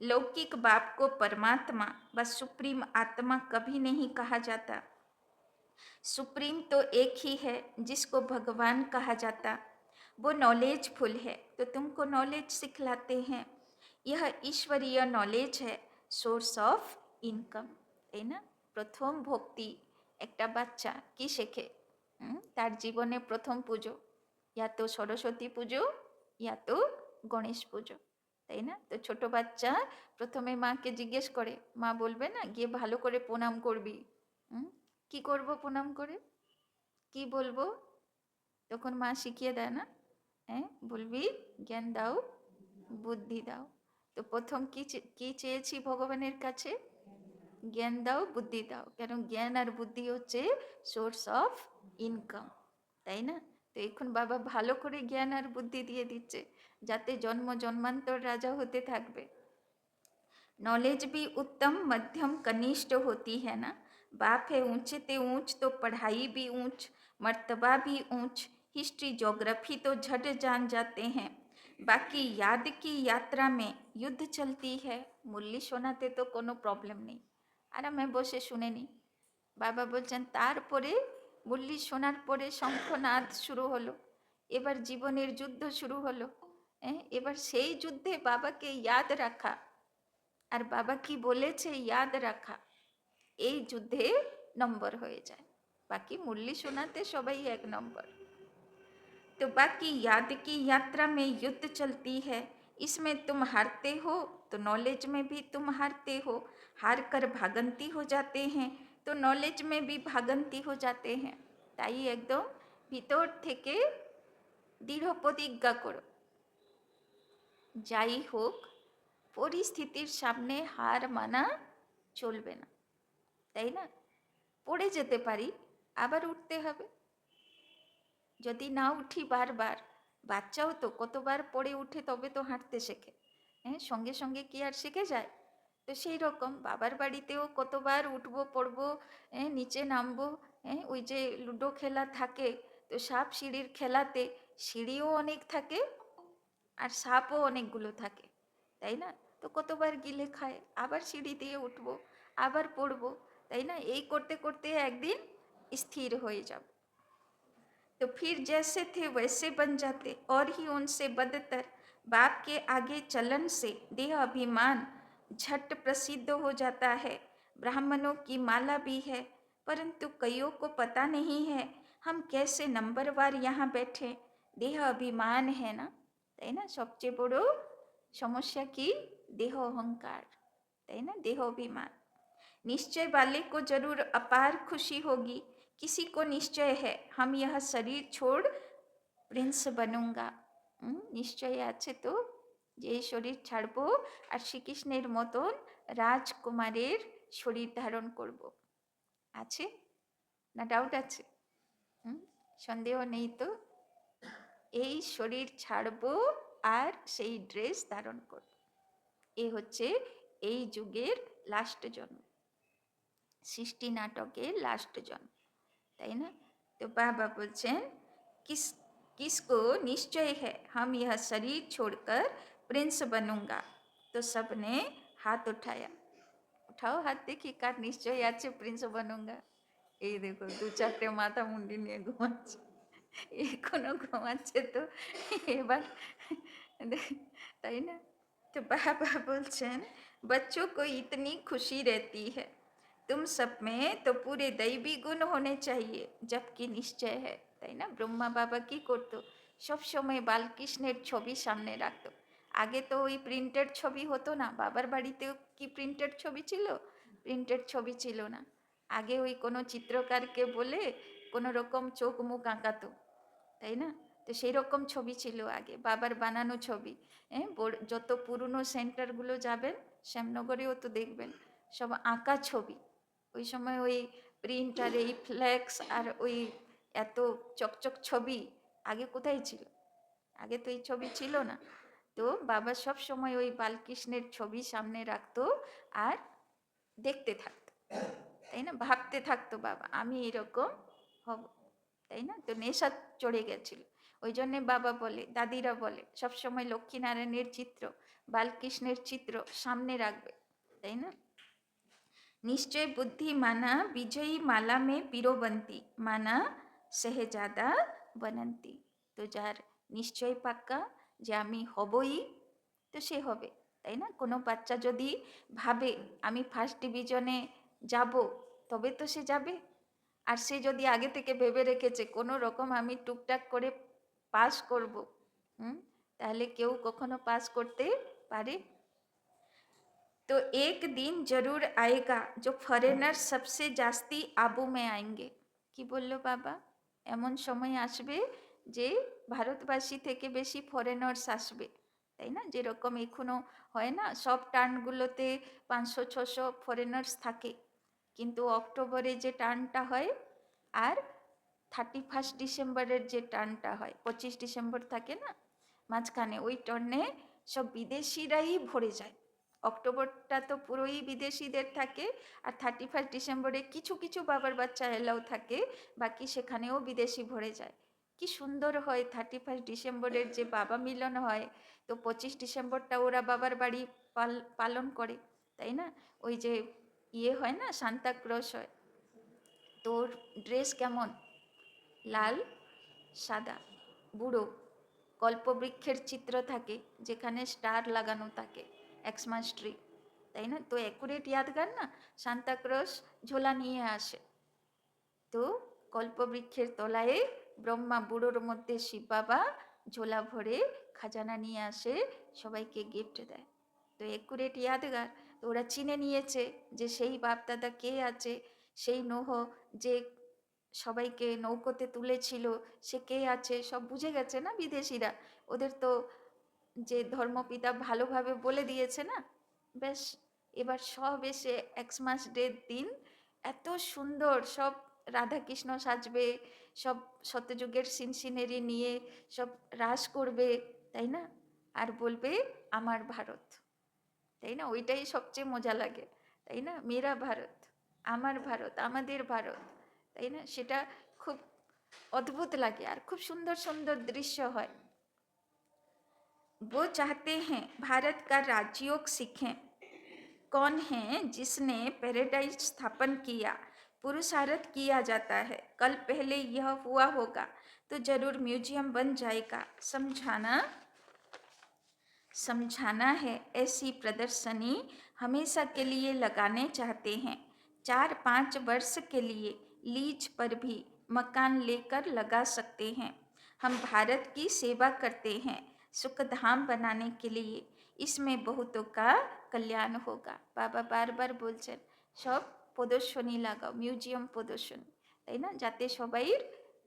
Speaker 1: लौकिक बाप को परमात्मा व सुप्रीम आत्मा कभी नहीं कहा जाता। सुप्रीम तो एक ही है जिसको भगवान कहा जाता, वो नॉलेजफुल है तो तुमको नॉलेज सिखलाते हैं। यह ईश्वरीय नॉलेज है, सोर्स ऑफ इनकम, তাই না। প্রথম ভক্তি একটা বাচ্চা কি শেখে, তার জীবনে প্রথম পুজো ইয়া তো সরস্বতী পুজো ইয়া তো গণেশ পুজো, তাই না। তো ছোট বাচ্চা প্রথমে মাকে জিজ্ঞেস করে, মা বলবে না গিয়ে ভালো করে প্রণাম করবি। কি করব প্রণাম করে, কি বলবো, তখন মা শিখিয়ে দেয় না, হ্যাঁ বলবি জ্ঞান দাও বুদ্ধি দাও। তো প্রথম কি চেয়েছি ভগবানের কাছে, জ্ঞান দাও বুদ্ধি দাও, কারণ জ্ঞান আর বুদ্ধি হচ্ছে সোর্স অফ ইনকাম, তাই না। তো এখন বাবা ভালো করে জ্ঞান আর বুদ্ধি দিয়ে দিচ্ছে যাতে জন্ম জন্মান্তর রাজা হতে থাকবে। नॉलेज भी उत्तम मध्यम कनिष्ठ होती है ना। बाप है ऊंचे ते ऊंच तो पढ़ाई भी ऊंच, मर्तबा भी ऊंच, हिस्ट्री ज्योग्राफी तो झट जान जाते हैं। বাকি याद की यात्रा में युद्ध चलती है। মুরলি শোনাতে তো কোনো প্রবলেম নেই, আরামে বসে শুনে নি। বাবা বলছেন তারপরে মুরলি শোনার পরে শঙ্খনাদ শুরু হলো, এবার জীবনের যুদ্ধ শুরু হলো। এবার সেই যুদ্ধে বাবাকে ইয়াদ রাখা আর বাবা কি বলেছে ইয়াদ রাখা, এই যুদ্ধে নম্বর হয়ে যায়। বাকি মুরলি শোনাতে সবাই এক নম্বর। तो बाकी याद की यात्रा में युद्ध चलती है, इसमें तुम हारते हो तो नॉलेज में भी तुम हारते हो, हार कर भागंती हो जाते हैं तो नॉलेज में भी भागंती हो जाते हैं। তাই একদম ভিতর থেকে দৃঢ় প্রতিজ্ঞা করো, যাই হোক পরিস্থিতির সামনে হার মানা চলবে না, তাই না? পড়ে যেতে পারি, আবার উঠতে হবে। যদি না উঠি বারবার, বাচ্চাও তো কতবার পড়ে উঠে তবে তো হাঁটতে শেখে, সঙ্গে সঙ্গে কি আর শিখে যায়? তো সেই রকম বাবার বাড়িতেও কতবার উঠবো পড়বো, নিচে নামবো, ওই যে লুডো খেলা থাকে, তো সাপ সিঁড়ির খেলাতে সিঁড়িও অনেক থাকে আর সাপও অনেকগুলো থাকে, তাই না? তো কতবার গিলে খায়, আবার সিঁড়ি দিয়ে উঠবো, আবার পড়বো, তাই না? এই করতে করতে একদিন স্থির হয়ে যাব। तो फिर जैसे थे वैसे बन जाते, और ही उनसे बदतर। बाप के आगे चलन से देह अभिमान झट प्रसिद्ध हो जाता है। ब्राह्मणों की माला भी है, परंतु कईयों को पता नहीं है हम कैसे नंबरवार यहाँ बैठे। देह अभिमान है ना, তাই না? সবচেয়ে বড় সমস্যা কি? দেহ অহংকার, তাই না? দেহ অভিমান। निश्चय वाले को जरूर अपार खुशी होगी, किसी को निश्चय है हम यह शरीर छोड़ प्रिंस बनूंगा। निश्चय আছে তো যে এই শরীর ছাড়বো আর শ্রীকৃষ্ণের মতন রাজকুমারের শরীর ধারণ করব। আছে না? ডাউট আছে? সন্দেহ নেই তো? এই শরীর ছাড়বো আর সেই ড্রেস ধারণ করব। এ হচ্ছে এই যুগের লাস্ট জন্ম, সৃষ্টি নাটকের লাস্ট জন্ম, তাই না? তো বাবা বলছেন किसको निश्चय है हम यह शरीर छोड़कर प्रिंस बनूंगा। तो सबने हाथ उठाया। उठाओ हाथ, देखिए কার নিশ্চয় আছে প্রিন্স बनूंगा। এই দেখো দু চারটে মাথা মুন্ডি নিয়ে ঘুমাচ্ছে, এখনো ঘুমাচ্ছে তো এবার, তাই না? तो बाबा बोलছেন बच्चों को इतनी खुशी रहती है, तुम सब में तो पूरे दैवी गुण होने चाहिए जबकि निश्चय है, তাই না? ব্রহ্মা বাবা কি করতো? সব সময় বালকৃষ্ণের ছবি সামনে রাখতো। আগে তো ওই প্রিন্টেড ছবি হতো না, বাবার বাড়িতেও কি প্রিন্টেড ছবি ছিল? প্রিন্টেড ছবি ছিল না। আগে ওই কোনো চিত্রকারকে বলে কোনো রকম চোখ মুখ আঁকাতো, তাই না? তো সেই রকম ছবি ছিল আগে, বাবার বানানো ছবি। যত পুরনো সেন্টারগুলো যাবেন, শ্যামনগরেও তো দেখবেন সব আঁকা ছবি। ওই সময় ওই প্রিন্ট আর এই ফ্ল্যাক্স আর ওই এত চকচক ছবি আগে কোথায় ছিল? আগে তো এই ছবি ছিল না। তো বাবা সব সময় ওই বালকৃষ্ণের ছবি সামনে রাখতো আর দেখতে থাকতো, তাই না? ভাবতে থাকতো বাবা আমি এরকম হব, তাই না? তো নেশা চড়ে গেছিল। ওই জন্যে বাবা বলে, দাদিরা বলে সবসময় লক্ষ্মীনারায়ণের চিত্র, বালকৃষ্ণের চিত্র সামনে রাখবে, তাই না? নিশ্চয় বুদ্ধি মানা বিজয়ী মালা মে পীরবন্তী, মানা শেহজাদা বনন্তী। তো যার নিশ্চয় পাক্কা যে আমি হবই, তো সে হবে, তাই না? কোনো বাচ্চা যদি ভাবে আমি ফার্স্ট ডিভিশনে যাব, তবে তো সে যাবে। আর সে যদি আগে থেকে ভেবে রেখেছে কোনো রকম আমি টুকটাক করে পাস করব, তাহলে কেউ কখনো পাস করতে পারে? तो एक दिन जरूर आएगा जो फरेनर सबसे जास्ती आबू में आएंगे। কি বললো বাবা? এমন সময় আসবে যে ভারতবাসী থেকে বেশি ফরেনার্স আসবে, তাই না? যেরকম এখনো হয় না সব টার্নগুলোতে 500-600 ফরেনার্স থাকে, কিন্তু অক্টোবরে যে টার্নটা হয় আর 31 ডিসেম্বরের যে টার্নটা হয়, 25 ডিসেম্বর থাকে না মাঝখানে, ওই টার্নে সব বিদেশিরাই ভরে যায়। অক্টোবরটা তো পুরোই বিদেশিদের থাকে, আর 31 ডিসেম্বরে কিছু কিছু বাবার বাচ্চা এলাও থাকে, বাকি সেখানেও বিদেশি ভরে যায়। কি সুন্দর হয় 31 ডিসেম্বরের যে বাবা মিলন হয়, তো 25 ডিসেম্বরটা ওরা বাবার বাড়ি পালন করে, তাই না? ওই যে ইয়ে হয় না, সান্তা ক্লজ হয়, তোর ড্রেস কেমন, লাল সাদা, বুড়ো, কল্পবৃক্ষের চিত্র থাকে যেখানে স্টার লাগানো থাকে, এক্সমাস ট্রি, তাই না? তো অ্যাকুরেট ইয়াদগার না, সান্তা ক্লজ ঝোলা নিয়ে আসে, তো কল্পবৃক্ষের তলায় ব্রহ্মা বুড়োর মধ্যে শিব বাবা ঝোলা ভরে খাজানা নিয়ে আসে, সবাইকে গিফট দেয়। তো একুরেট ইয়াদগার, তো ওরা চিনে নিয়েছে যে সেই বাপ দাদা কে আছে, সেই নোহ যে সবাইকে নৌকোতে তুলেছিল সে কে আছে, সব বুঝে গেছে না বিদেশিরা, ওদের তো যে ধর্মপিতা ভালোভাবে বলে দিয়েছে না, বেশ। এবার সব এসে এক্সমাস ডের দিন এত সুন্দর সব রাধাকৃষ্ণ সাজবে, সব সত্যযুগের সিনসিনেরি নিয়ে সব রাস করবে, তাই না? আর বলবে আমার ভারত, তাই না? ওইটাই সবচেয়ে মজা লাগে, তাই না? মেরা ভারত, আমার ভারত, আমাদের ভারত, তাই না? সেটা খুব অদ্ভুত লাগে আর খুব সুন্দর সুন্দর দৃশ্য হয়। वो चाहते हैं भारत का राजयोग सीखें। कौन है जिसने पैराडाइज स्थापन किया, पुरुषार्थ किया जाता है, कल पहले यह हुआ होगा तो जरूर म्यूजियम बन जाएगा। समझाना है ऐसी प्रदर्शनी हमेशा के लिए लगाने चाहते हैं। 4-5 वर्ष के लिए लीज पर भी मकान लेकर लगा सकते हैं। हम भारत की सेवा करते हैं सुखधाम बनाने के लिए, इसमें बहुतों का कल्याण होगा। बाबा बार बार बोलছেন সব প্রদর্শনী লাগাও, মিউজিয়াম প্রদর্শনী, তাই না? যাতে সবাই,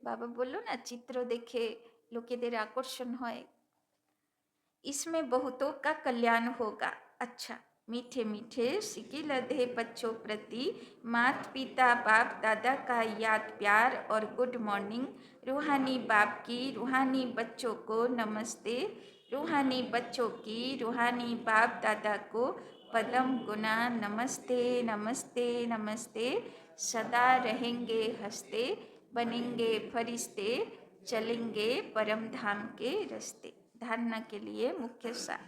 Speaker 1: বাবা বললো না, চিত্র দেখে লোকেদের আকর্ষণ হয়, इसमें बहुतों का कल्याण होगा। अच्छा, मीठे मीठे सिके लधे बच्चों प्रति माता पिता बाप दादा का याद प्यार और गुड मॉर्निंग। रूहानी बाप की रूहानी बच्चों को नमस्ते, रूहानी बच्चों की रूहानी बाप दादा को पदम गुना नमस्ते नमस्ते नमस्ते। सदा रहेंगे हंसते, बनेंगे फरिश्ते, चलेंगे परम धाम के रास्ते। धारणा के लिए मुख्य सार।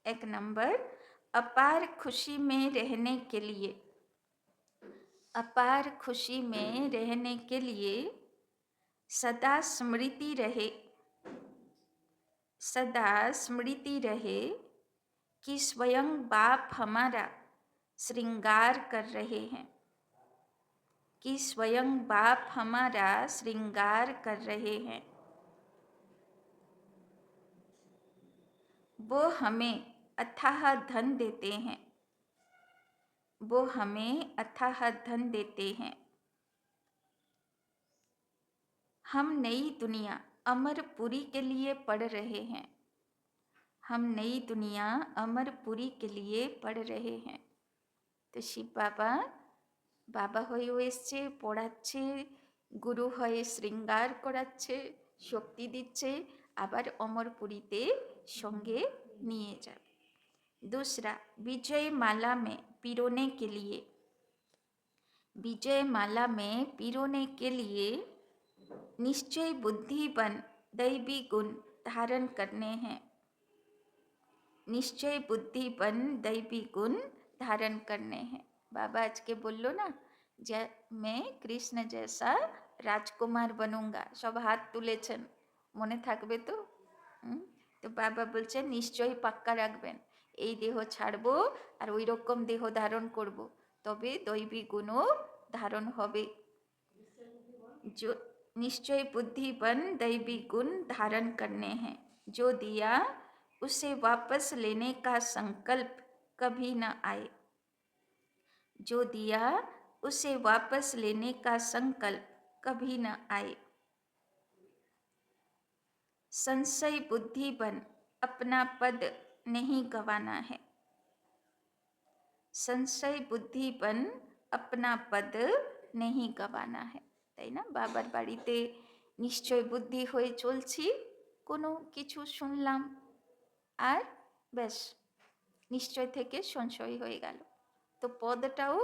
Speaker 1: 1 नंबर, अपार खुशी में रहने के लिए, अपार खुशी में रहने के लिए सदा स्मृति रहे, सदा स्मृति रहे कि स्वयं बाप हमारा श्रृंगार कर रहे हैं, कि स्वयं बाप हमारा श्रृंगार कर रहे हैं। वो हमें अथाह धन देते हैं, वो हमें अथाह धन देते हैं। हम नई दुनिया अमरपुरी के लिए पढ़ रहे हैं, हम नई दुनिया अमरपुरी के लिए पढ़ रहे हैं। तो शिव बाबा बाबा হয়েও এসছে, পড়াচ্ছে, গুরু হয়ে শৃঙ্গার করাচ্ছে, শক্তি দিচ্ছে, আবার অমরপুরীতে সঙ্গে নিয়ে যাবে। दूसरा, विजय माला में पिरोने के लिए, विजय माला में पिरोने के लिए निश्चय बुद्धिबन दैवी गुण धारण करने हैं, निश्चय बुद्धिबन दैवी गुण धारण करने हैं। बाबा आज के बोलो ना, मैं कृष्ण जैसा राजकुमार बनूंगा, सब हाथ तुलेছেন, মনে থাকবে তো? তো বাবা বলছেন নিশ্চয়ই পাক্কা রাখবেন, এই দেহ ছাড়বো আর ওই রকম দেহ ধারণ করব, তবে দৈবী গুণও ধারণ হবে। जो निश्चय बुद्धिबन दैवी गुण धारण करने हैं, जो दिया उसे वापस लेने का संकल्प कभी न आए, जो दिया उसे वापस लेने का संकल्प कभी न आए। संशय बुद्धिबन अपना पद नहीं गंवाना है, संशय बुद्धिबन अपना पद नहीं गंवाना है, তাই না? বাবার বাড়িতে নিশ্চয় বুদ্ধি হয়ে চলছি, কোনো কিছু শুনলাম আর ব্যাস নিশ্চয় থেকে সংশয় হয়ে গেল, তো পদটাও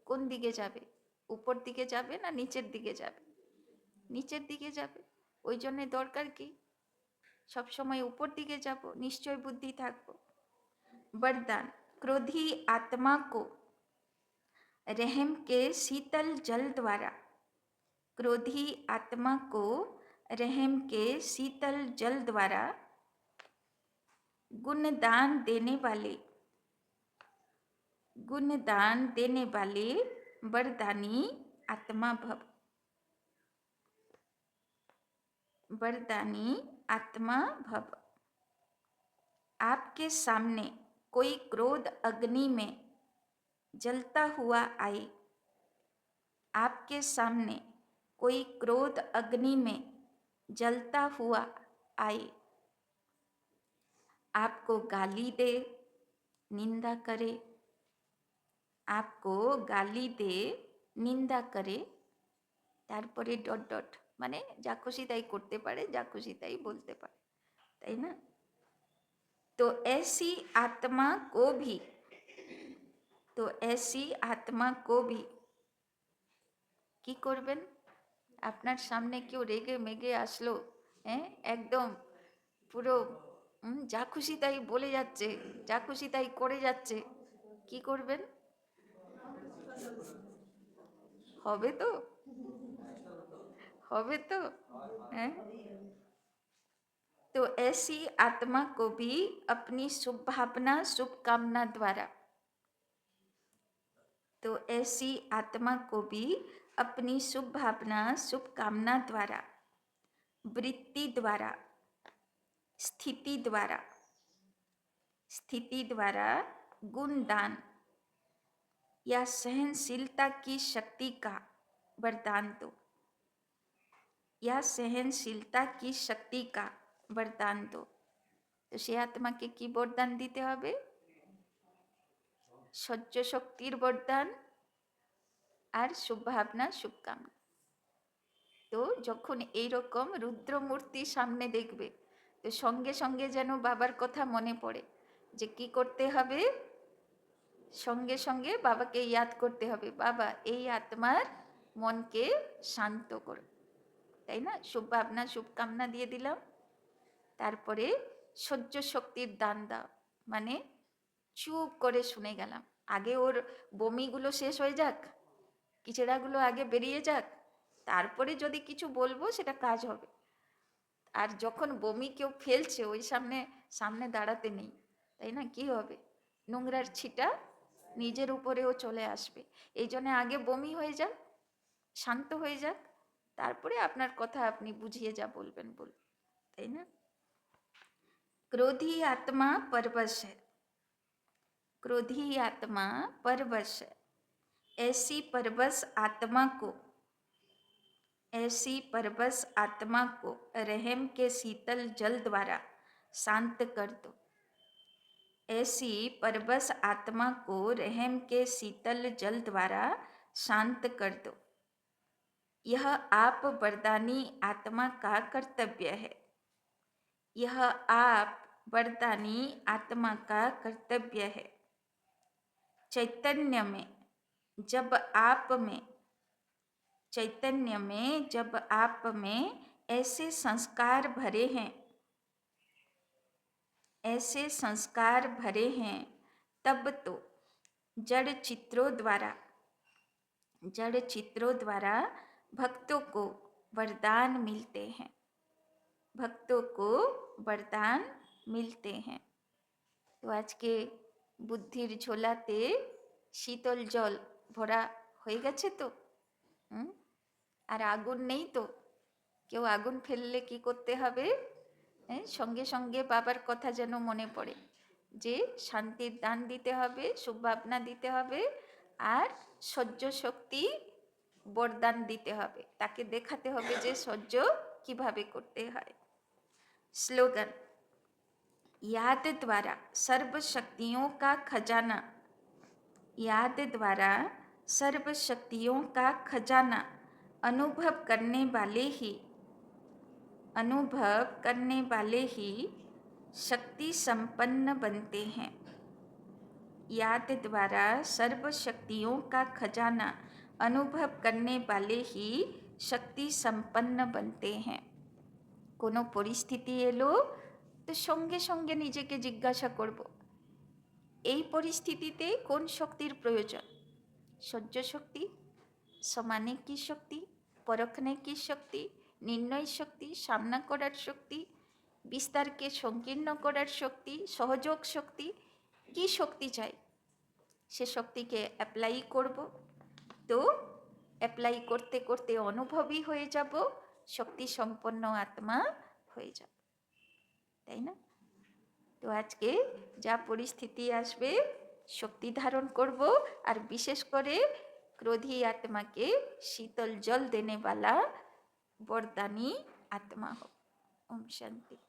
Speaker 1: কোন দিকে যাবে? উপর দিকে যাবে না নিচের দিকে যাবে? নিচের দিকে যাবে। ওই জন্যে দরকার কি সবসময় উপর দিকে যাব, নিশ্চয় বুদ্ধি থাকবো। वरदान, क्रोधी आत्मा को रहम के शीतल जल द्वारा, क्रोधी आत्मा को रहम के शीतल जल द्वारा गुणदान देने वाले वरदानी आत्मा भव, वरदानी आत्मा भव। आपके सामने कोई क्रोध अग्नि में जलता हुआ आए, आपके सामने कोई क्रोध अग्नि में जलता हुआ आए, आपको गाली दे, निंदा करे, आपको गाली दे, निंदा करे, তারপরে ডট ডট মানে যা খুশি তাই করতে পারে, যা খুশি তাই বলতে পারে, তাই না? तो ऐसी आत्मा को भी, तो ऐसी आत्मा को भी কি করবেন? আপনার সামনে কেউ রেগে মেগে আসলো, হ্যাঁ, একদম পুরো যা খুশি তাই বলে যাচ্ছে, যা খুশি তাই করে যাচ্ছে, কি করবেন? হবে তো, হবে তো, হ্যাঁ। तो ऐसी आत्मा को भी अपनी शुभ भावना शुभकामना द्वारा, तो ऐसी आत्मा को भी अपनी शुभ भावना शुभकामना द्वारा, वृत्ति द्वारा, स्थिति द्वारा, स्थिति द्वारा गुणदान या सहनशीलता की शक्ति का वरदान दो, या सहनशीलता की शक्ति का वरदान दो। तो সে আত্মাকে কি বরদান দিতে হবে? সহ্য শক্তির বরদান আর শুভভাবনা শুভকামনা। তো যখন এইরকম রুদ্রমূর্তি সামনে দেখবে, তো সঙ্গে সঙ্গে যেন বাবার কথা মনে পড়ে যে কি করতে হবে, সঙ্গে সঙ্গে বাবাকে ইয়াদ করতে হবে, বাবা এই আত্মার মনকে শান্ত করো, তাই না? শুভভাবনা শুভকামনা দিয়ে দিলাম, তারপরে সহ্য শক্তির দান দাও, মানে চুপ করে শুনে গেলাম, আগে ওর বমিগুলো শেষ হয়ে যাক, কিচড়াগুলো আগে বেরিয়ে যাক, তারপরে যদি কিছু বলবো সেটা কাজ হবে। আর যখন বমি কেউ ফেলছে ওই সামনে দাঁড়াতে নেই, তাই না? কি হবে? নোংরার ছিটা নিজের উপরেও চলে আসবে। এই জন্য আগে বমি হয়ে যাক, শান্ত হয়ে যাক, তারপরে আপনার কথা আপনি বুঝিয়ে যা বলবেন বলবেন, তাই না? क्रोधी आत्मा परवश है, क्रोधी आत्मा परवश है, ऐसी परवश आत्मा को, ऐसी परवश आत्मा को रहम के शीतल जल द्वारा शांत कर दो, ऐसी परवश आत्मा को रहम के शीतल जल द्वारा शांत कर दो। यह आप वरदानी आत्मा का कर्तव्य है, यह आप वरदानी आत्मा का कर्तव्य है। चैतन्य में जब आप में ऐसे संस्कार भरे हैं, ऐसे संस्कार भरे हैं, तब तो जड़ चित्रों द्वारा भक्तों को वरदान मिलते हैं, भक्तों को वरदान मिलते हैं। तो आज के বুদ্ধির ঝোলাতে শীতল জল ভরা হয়ে গেছে তো, আর আগুন নেই তো, কেউ আগুন ফেললে কি করতে হবে? সঙ্গে সঙ্গে বাবার কথা যেন মনে পড়ে যে শান্তির দান দিতে হবে, শুভভাবনা দিতে হবে, আর সহ্য শক্তি বরদান দিতে হবে, তাকে দেখাতে হবে যে সহ্য কিভাবে করতে হয়। স্লোগান, याद द्वारा सर्व शक्तियों का खजाना, याद द्वारा सर्व शक्तियों का खजाना अनुभव करने वाले ही शक्ति संपन्न बनते हैं, याद द्वारा सर्व शक्तियों का खजाना अनुभव करने वाले ही शक्ति संपन्न बनते हैं। কোনো পরিস্থিতি এলো তো সঙ্গে সঙ্গে নিজেকে জিজ্ঞাসা করব, এই পরিস্থিতিতে কোন শক্তির প্রয়োজন? সহ্য শক্তি, সমানে কি শক্তি, পরখনে কি শক্তি, নির্ণয় শক্তি, সামনা করার শক্তি, বিস্তারকে সংকীর্ণ করার শক্তি, সহযোগ শক্তি, কি শক্তি চাই? সে শক্তিকে অ্যাপ্লাই করব। তো অ্যাপ্লাই করতে করতে অনুভবী হয়ে যাব, শক্তি সম্পন্ন আত্মা হয়ে যাব, তাই না? তো আজকে যা পরিস্থিতি আসবে শক্তি ধারণ করব, আর বিশেষ করে ক্রোধী আত্মাকে শীতল জল দেনে वाला বরদাनी आत्मा हो। ओम शांति।